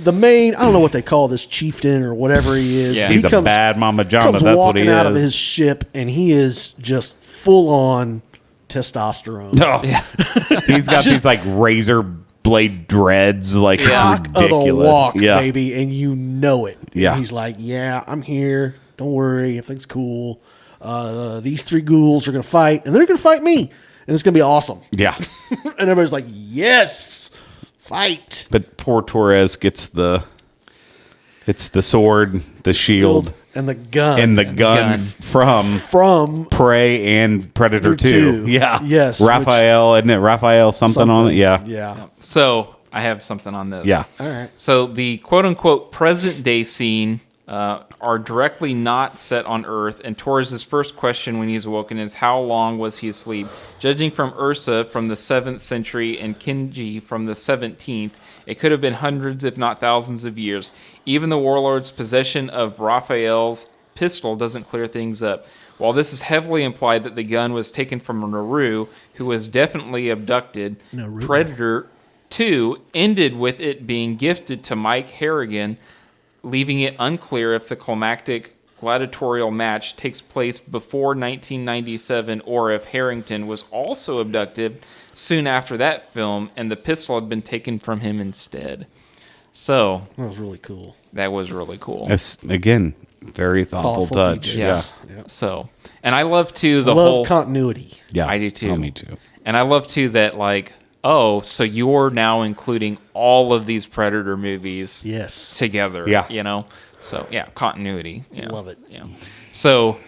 the main, I don't know what they call this chieftain or whatever he is. Yeah. but He's he a bad Mama Jama. comes That's what he walking out of is. his ship, and he is just full on testosterone. Oh. He's got these like razor blade dreads. Like, Cock it's of the ridiculous. walk, yeah. baby, and you know it. Yeah. And he's like, yeah, I'm here. Don't worry, everything's cool. These three ghouls are gonna fight, and they're gonna fight me, and it's gonna be awesome. Yeah. everybody's like, yes, fight. But poor Torres gets the sword, the shield, And the gun. and the gun from Prey and Predator 2. Yeah. Yes. Raphael, isn't it? Raphael something on it? Yeah. Yeah. So I have something on this. Yeah. All right. So the quote-unquote present-day scene are directly not set on Earth, and Torres' first question when he's awoken is, how long was he asleep? Judging from Ursa from the 7th century and Kinji from the 17th, it could have been hundreds, if not thousands of years. Even the warlord's possession of Raphael's pistol doesn't clear things up. While this is heavily implied that the gun was taken from Naru, who was definitely abducted, Predator 2 ended with it being gifted to Mike Harrigan, leaving it unclear if the climactic gladiatorial match takes place before 1997 or if Harrington was also abducted soon after that film and the pistol had been taken from him instead. So That was really cool. that was really cool. It's, again, very thoughtful touch. detail. Yes. Yeah. So, and I love too the I love whole continuity. Yeah. I do too. Oh, me too. And I love too that like, oh, so you're now including all of these Predator movies Yes. together. Yeah. You know? So yeah, continuity. Yeah. Love it. Yeah. So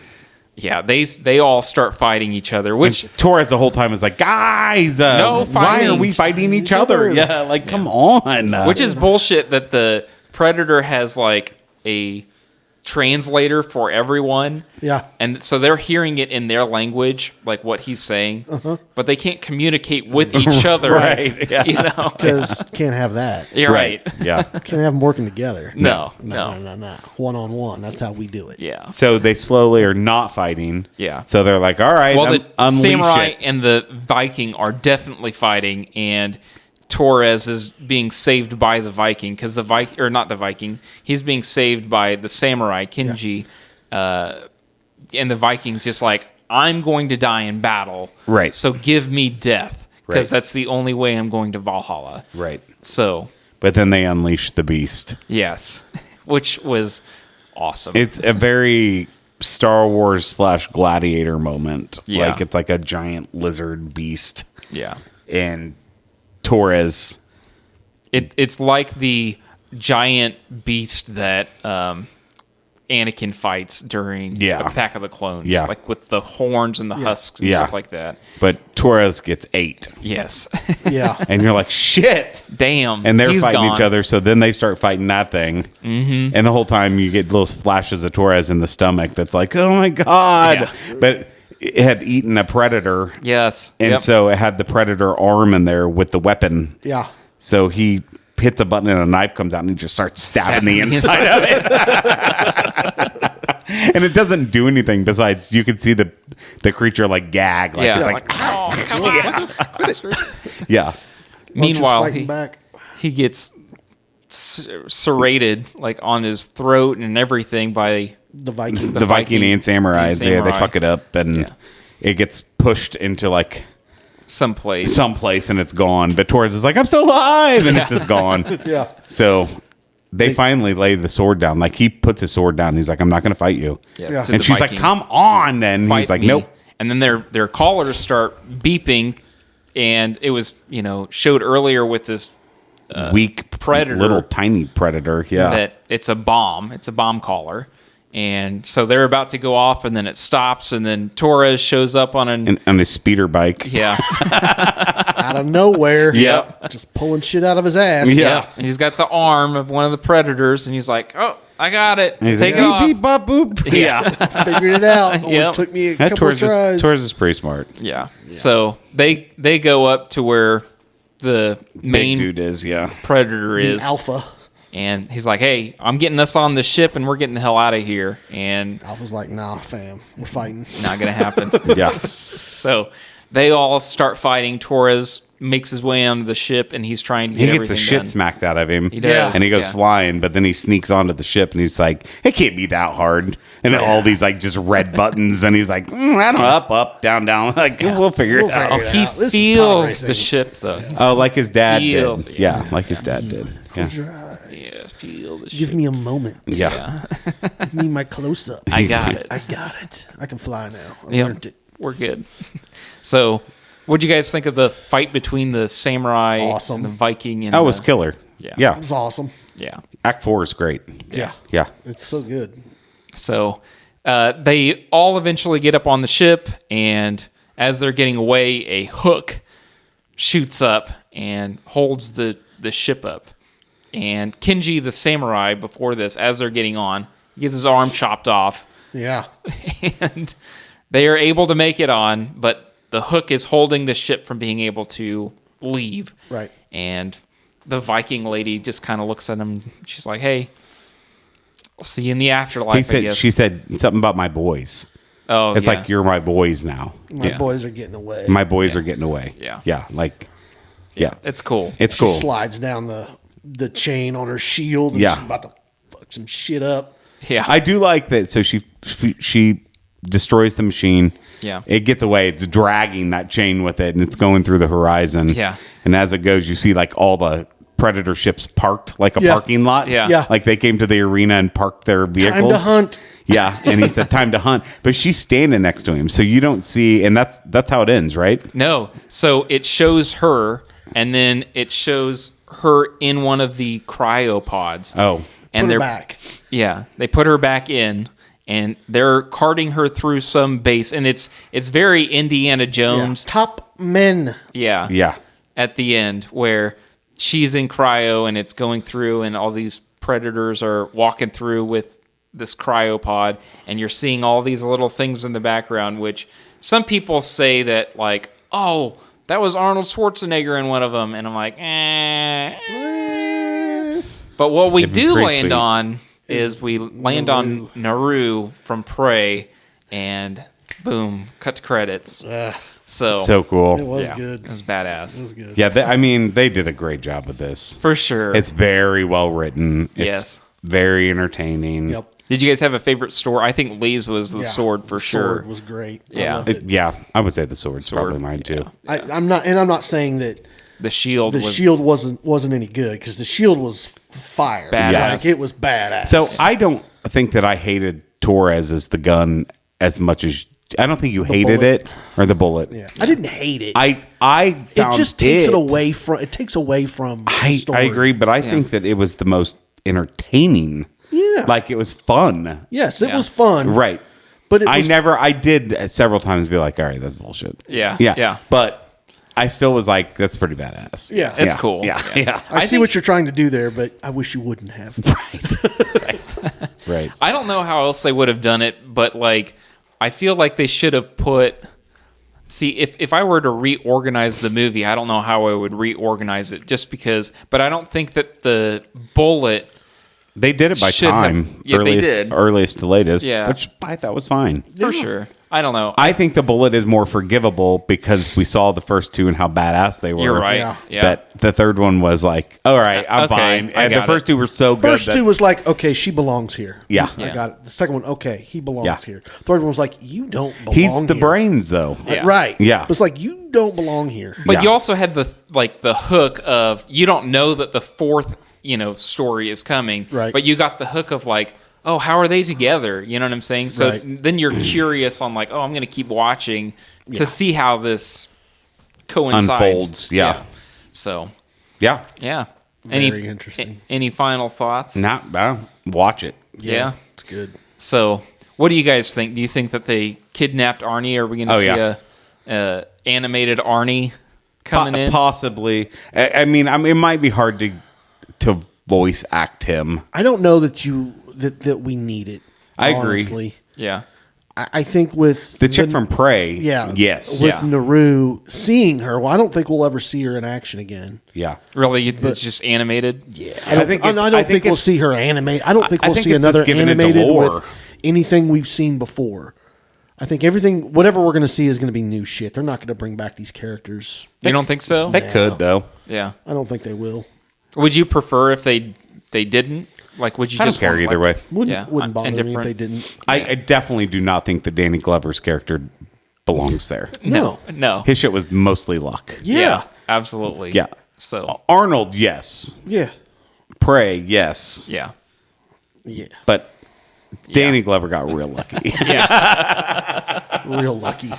yeah, they all start fighting each other, which Torres the whole time is like, guys, No why fighting. are we fighting each other? Yeah, like, come on. which is bullshit that the Predator has like a translator for everyone. Yeah. And so they're hearing it in their language, like what he's saying, but they can't communicate with each other. Right, yeah. You know? Because can't have that. You're right. Yeah. Can't have them working together. No. No. One-on-one. That's how we do it. Yeah. So they slowly are not fighting. Yeah. So they're like, all right, Well, the unleash samurai it. and the Viking are definitely fighting, and Torres is being saved by the Viking because the Viking, or not the Viking, he's being saved by the samurai Kinji, and the Viking's just like, I'm going to die in battle, Right. So give me death because Right. that's the only way I'm going to Valhalla. Right. So But then they unleash the beast. yes, which was awesome. It's a very Star Wars / Gladiator moment. Yeah. Like, it's like a giant lizard beast. yeah. And Torres. It's like the giant beast that Anakin fights during Attack of the Clones. Yeah. Like with the horns and the husks and stuff like that. But Torres gets 8. Yes. Yeah. And you're like, shit. Damn. And they're he's fighting gone. each other, so then they start fighting that thing. Mm-hmm. And the whole time you get little flashes of Torres in the stomach that's like, oh my God. Yeah. But it had eaten a predator. Yes. And Yep. so it had the predator arm in there with the weapon. Yeah. So he hits a button and a knife comes out and he just starts stabbing the inside of it. And it doesn't do anything besides you can see the creature like gag. Like, Yeah. it's like, oh, come on. yeah. Meanwhile, fighting back. he gets serrated like on his throat and everything by The Viking. The Viking and samurai. and They samurai. fuck it up and it gets pushed into like someplace. someplace and it's gone. But Torres is like, I'm still alive, and it's just gone. Yeah. So they finally lay the sword down. Like he puts his sword down. And he's like, I'm not going to fight you. Yeah. to And the she's like, Vikings. come on. And Fight he's like, me. nope. And then their collars start beeping, and it was showed earlier with this Weak predator. little tiny predator. Yeah. that it's a bomb. It's a bomb collar. And so they're about to go off, and then it stops, and then Torres shows up on an on his speeder bike. yeah, Out of nowhere. Yeah. Just pulling shit out of his ass. Yeah. And he's got the arm of one of the predators, and he's like, "Oh, I got it. And he's Take like, it off." beep, beep, bop, boop. Yeah. Figured it out. Only Yep. took me a That couple of Torres tries. is pretty smart. Yeah. So they go up to where the main Big dude is, yeah. predator The is, Alpha. and he's like, "Hey, I'm getting us on the ship, and we're getting the hell out of here." And Alpha's like, nah, fam. We're fighting. not gonna happen. Yeah. So they all start fighting. Torres makes his way onto the ship, and he's trying to He get gets the everything shit done. smacked out of him. He does, And he goes yeah. flying, but then he sneaks onto the ship and he's like, it can't be that hard. And then all these like just red buttons. And he's like, I don't know, up, down, down. Like, we'll figure it out. Oh, figure it he out. This is pod feels racing. the ship though. Oh, like his dad Feels- did. Yeah, like his dad did. Yeah. Close your eyes. Yeah, feel the Give ship. me a moment. Yeah. Give me my close up. I got it. I got it. I can fly now. I Yep. learned it. We're good. So What'd you guys think of the fight between the samurai Awesome. and the Viking? And That was killer. Yeah. Yeah. It was awesome. Yeah. Act 4 is great. Yeah. Yeah. It's so good. So they all eventually get up on the ship, and as they're getting away, a hook shoots up and holds the ship up. And Kenji, the samurai, before this, as they're getting on, he gets his arm chopped off. Yeah. And they are able to make it on, but the hook is holding the ship from being able to leave. Right. And the Viking lady just kind of looks at him. She's like, "Hey, I'll see you in the afterlife." I guess. She said something about my boys. "Oh, It's yeah. like, you're my boys now. My Yeah. boys are getting away. My boys are getting away. Yeah. Yeah. Like, yeah. It's cool." It's she cool. slides down the chain on her shield and Yeah. she's about to fuck some shit up. Yeah, I do like that. So she destroys the machine. Yeah. It gets away. It's dragging that chain with it, and it's going through the horizon. Yeah. And as it goes, you see like all the Predator ships parked like a Yeah. parking lot. Yeah. Yeah. Like they came to the arena and parked their vehicles. Time to hunt. Yeah. And he said, time to hunt. But she's standing next to him. So you don't see, and that's how it ends, right? No. So it shows her, and then it shows her in one of the cryopods. Oh. and Put they're her back. Yeah, they put her back in, and they're carting her through some base, and it's very Indiana Yeah. Jones. Top men. Yeah. Yeah. At the end, where she's in cryo, and it's going through, and all these predators are walking through with this cryopod, and you're seeing all these little things in the background, which some people say that, like, oh, that was Arnold Schwarzenegger in one of them, and I'm like, But what we It'd be do pretty land sweet. on is we land on Naru from Prey, and boom, cut to credits. So cool. It was yeah, good. It was badass. It was good. Yeah. They did a great job with this. For sure. It's very well written. It's Yes. very entertaining. Yep. Did you guys have a favorite sword? I think Lee's was the Yeah. sword for The sure. Sword was great. I Yeah. loved it. Yeah, I would say the sword's probably mine too. I'm not saying that The shield the was shield wasn't any good because the shield was fire. Badass. Like it was badass. So I don't think that I hated Torres as the gun as much as I don't think you hated bullet. it or the bullet. yeah. I didn't hate it. I it found just takes it away from the I story. agree, but I think that it was the most entertaining. Yeah. Like it was fun. Yes, it Yeah. was fun. Right. But it was, I did several times be like, all right, that's bullshit. Yeah, Yeah. yeah. But I still was like, that's pretty badass. Yeah. It's cool. Yeah. Yeah. Yeah. I see think- what you're trying to do there, but I wish you wouldn't have. Right. I don't know how else they would have done it, but like I feel like they should have put. See, if I were to reorganize the movie, I don't know how I would reorganize it. Just because, but I don't think that the bullet. They did it by Should have- time. yeah, they did. Earliest to latest. Yeah. Which I thought was fine. For sure. I don't know. I think the bullet is more forgivable because we saw the first two and how badass they were. You're right. Yeah. Yeah. That the third one was like, all right, I'm Okay, fine. I And the got first it. two were so good. First that- two was like, okay, she belongs here. Yeah. I Yeah. got it. The second one, okay, he belongs Yeah. here. Third one was like, you don't belong He's the here. brains, though. Yeah. Right. Yeah. It's like, you don't belong here. But Yeah. you also had the hook of you don't know that the fourth story is coming, Right. But you got the hook of like, oh, how are they together? You know what I'm saying? So Right. then you're curious on like, oh, I'm going to keep watching to see how this coincides. Unfolds, yeah. So Yeah. yeah. Very interesting. Any final thoughts? Watch it. Yeah. It's good. So what do you guys think? Do you think that they kidnapped Arnie? Are we going to see yeah. a animated Arnie coming in? Possibly. I mean, it might be hard to voice act him. I don't know that we need it. I agree. Honestly. Yeah. I think with The chick from Prey. yeah, Yes. with Yeah. Naru seeing her, well, I don't think we'll ever see her in action again. Yeah. Really, it's just animated. Yeah, I I think don't it's- think we'll see her animate. I don't think I we'll think see it's just another giving it the animated lore. with anything we've seen before. I think whatever we're going to see is going to be new shit. They're not going to bring back these characters. You don't think so? They could, though. Yeah. I don't think they will. Would you prefer if they didn't? Like, would you I don't just care want, either like- way. Wouldn't bother me if indifferent. they didn't. I definitely do not think that Danny Glover's character belongs there. No. No. His shit was mostly luck. Yeah. Absolutely. Yeah. So, Arnold, yes. Yeah. Prey, yes. yeah. Yeah. But Danny Glover got real lucky. Real lucky.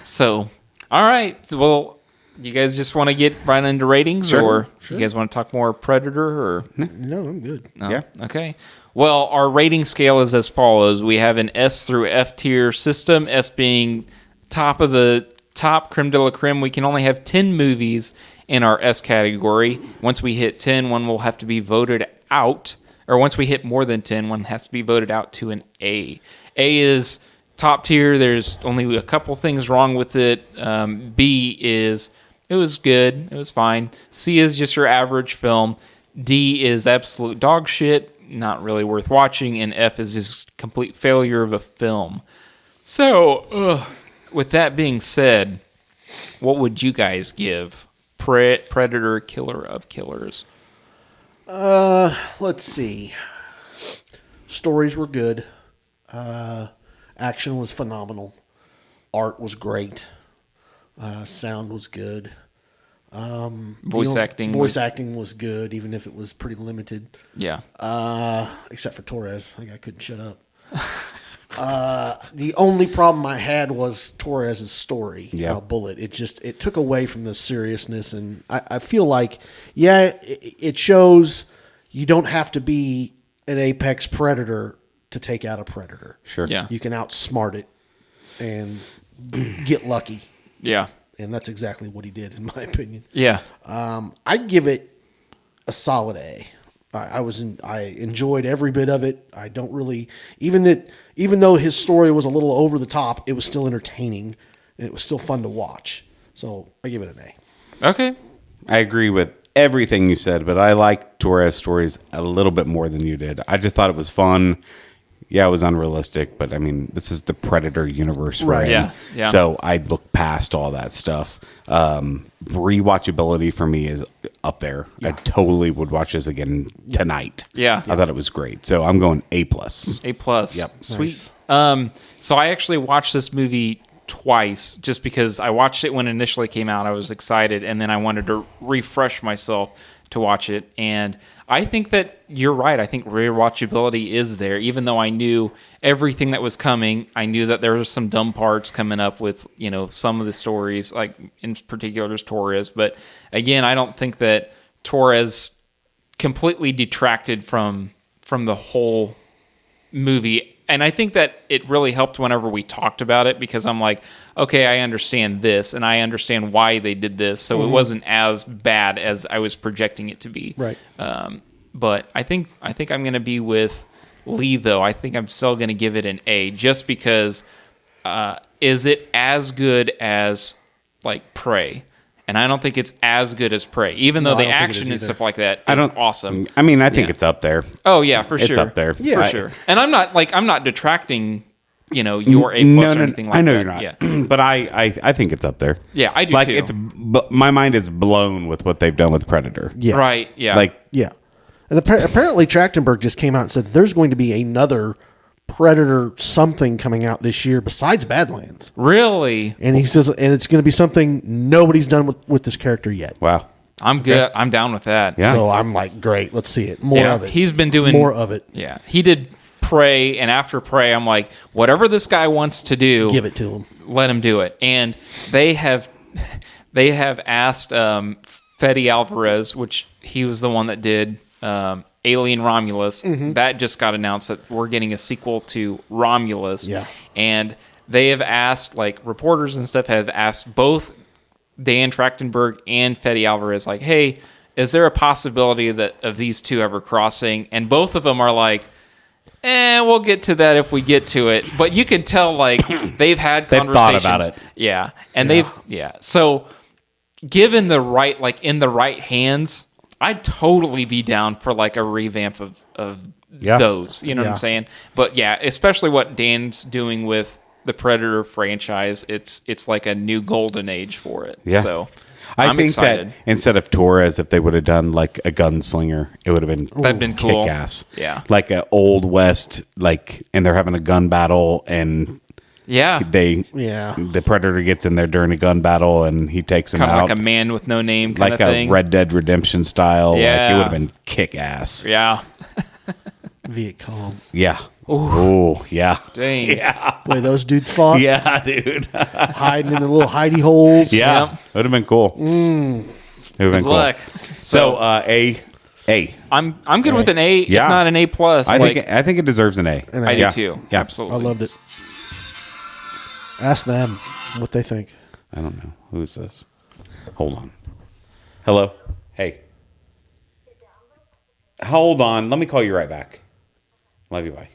So, All right. So, well, you guys just want to get right into ratings, or you guys want to talk more Predator? Or No, I'm good. no? Yeah. Okay. Well, our rating scale is as follows. We have an S through F tier system, S being top of the top, creme de la creme. We can only have 10 movies in our S category. Once we hit 10, one will have to be voted out. Or once we hit more than 10, one has to be voted out to an A. A is top tier. There's only a couple things wrong with it. B is, it was good. It was fine. C is just your average film. D is absolute dog shit. Not really worth watching. And F is just complete failure of a film. So, with that being said, what would you guys give Predator Killer of Killers? Let's see. Stories were good. Action was phenomenal. Art was great. Sound was good. Voice acting was good, even if it was pretty limited. Yeah. Except for Torres. I think I couldn't shut up. The only problem I had was Torres's story. Yeah. Bullet. It took away from the seriousness, and I feel like, it shows you don't have to be an apex predator to take out a predator. Sure. Yeah. You can outsmart it and get lucky. Yeah. And that's exactly what he did, in my opinion. Yeah. I'd give it a solid A. I enjoyed every bit of it. I don't really, even though his story was a little over the top, it was still entertaining and it was still fun to watch. So I give it an A. Okay. I agree with everything you said, but I like Torres' stories a little bit more than you did. I just thought it was fun. Yeah, it was unrealistic, but I mean, this is the Predator universe, right? Yeah, yeah. So I look past all that stuff. Rewatchability for me is up there. I totally would watch this again tonight. Yeah. I thought it was great. So I'm going A+. A plus. Yep. Sweet. So I actually watched this movie twice just because I watched it when it initially came out. I was excited, and then I wanted to refresh myself to watch it. And I think that you're right. I think rewatchability is there. Even though I knew everything that was coming, I knew that there were some dumb parts coming up with, some of the stories, like in particular Torres. But again, I don't think that Torres completely detracted from the whole movie. And I think that it really helped whenever we talked about it, because I'm like, okay, I understand this and I understand why they did this. So it wasn't as bad as I was projecting it to be. Right. But I think I'm going to be with Lee, though. I think I'm still going to give it an A, just because is it as good as like Prey? And I don't think it's as good as Prey, even though I the don't think it action is and either. stuff like that is awesome. I mean, I think it's up there. Oh yeah, for sure. It's up there. Yeah. For sure. And I'm not detracting, your A plus or anything like that. I know you're not. Yeah. But I think it's up there. Yeah, I do too. My mind is blown with what they've done with Predator. Yeah. Right. Yeah. Yeah. And apparently Trachtenberg just came out and said there's going to be another Predator something coming out this year besides Badlands. Really? And he says, and it's going to be something nobody's done with this character yet. Wow. I'm good. I'm down with that. Yeah. So I'm like, great, let's see it. More of it. He's been doing more of it. Yeah. He did Prey, and after Prey, I'm like, whatever this guy wants to do, Give it to him. let him do it. And they have asked Fede Alvarez, which he was the one that did Alien Romulus. That just got announced that we're getting a sequel to Romulus. Yeah. And they have asked, like, reporters and stuff have asked both Dan Trachtenberg and Fede Alvarez, like, hey, is there a possibility of these two ever crossing? And both of them are like, we'll get to that if we get to it. But you can tell, like, they've had They've conversations. thought about it. Yeah. And so given the right, like, in the right hands, I'd totally be down for like a revamp of those. You know what I'm saying? But yeah, especially what Dan's doing with the Predator franchise, it's like a new golden age for it. Yeah. So I'm think excited. that instead of Torres, if they would have done like a gunslinger, it would have been That'd been cool. kick-ass. Yeah. Like a old West, like, and they're having a gun battle, and yeah, the Predator gets in there during a gun battle, and he takes him kind of out. like a Man with No Name kind like of a thing. Red Dead Redemption style. Yeah. Like, it would have been kick-ass. Yeah. Viet Cong. Yeah. Oh, yeah. Dang. Yeah. The way those dudes fought, Yeah, dude. hiding in their little hidey holes. Yeah. Yep. Would have been cool. It would have been Good cool. luck. So, A. I'm good with an A, Yeah. if not an A plus. I think it deserves an A. I do Yeah. too. Yeah. Absolutely. I loved it. Ask them what they think. I don't know. Who's this? Hold on. Hello? Hey. Hold on. Let me call you right back. Love you. Bye.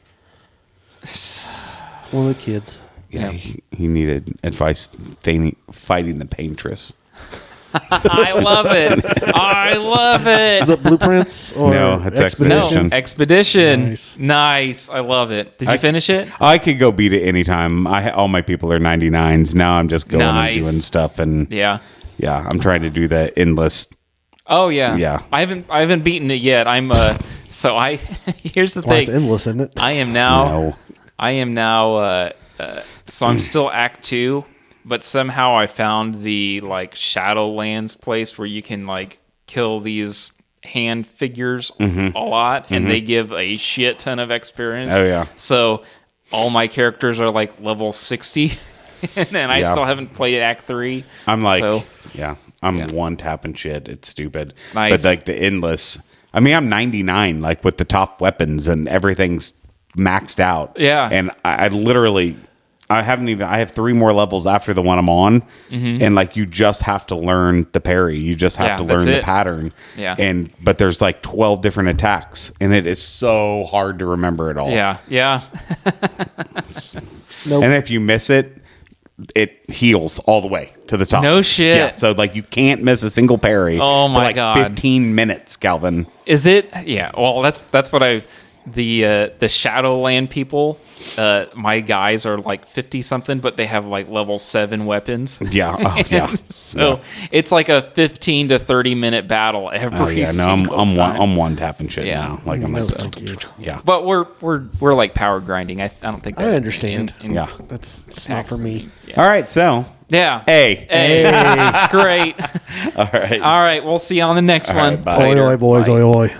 One of the kids. Yeah, he needed advice fighting the paintress. I love it. I love Is it. it Blueprints or No, it's Expedition? Expedition. Expedition. Nice. Nice. I love it. Did you finish it? I could go beat it anytime. All my people are 99s. Now I'm just going Nice. and doing stuff. And Yeah. I'm trying to do the endless. Oh yeah. Yeah. I haven't beaten it yet. I'm so I here's the Well, it's thing. endless, isn't it? I am now No. so I'm still Act 2, but somehow I found the like Shadowlands place where you can like kill these hand figures a lot and they give a shit ton of experience. Oh, yeah. So all my characters are like level 60 and I Yeah. still haven't played Act 3. I'm like, So- I'm Yeah. one tapping shit. It's stupid. Nice. But like the endless. I mean, I'm 99, like with the top weapons and everything's maxed out. Yeah. And I literally, I have 3 more levels after the one I'm on. And like, you just have to learn the parry. You just have Yeah, to that's learn the it. pattern. Yeah. But there's like 12 different attacks and it is so hard to remember it all. Yeah. Yeah. Nope. And if you miss it, it heals all the way to the top. No shit. Yeah, so like you can't miss a single parry. Oh, my for like God. 15 minutes, Calvin. Is it? Yeah. Well, that's what the Shadowland people. My guys are like 50 something, but they have like level 7 weapons. Yeah, oh, yeah. So it's like a 15 to 30 minute battle every Oh yeah, no, single I'm time. one tapping shit Yeah. now. Like I'm No, like, thank you. yeah. But we're like power grinding. I don't think I understand. Yeah. That's it's not for me. Yeah. All right, so Yeah. A. Hey. Great. All right. All right. We'll see you on the next All one. right, bye. Oi, oi, boys, Bye. oi, oi.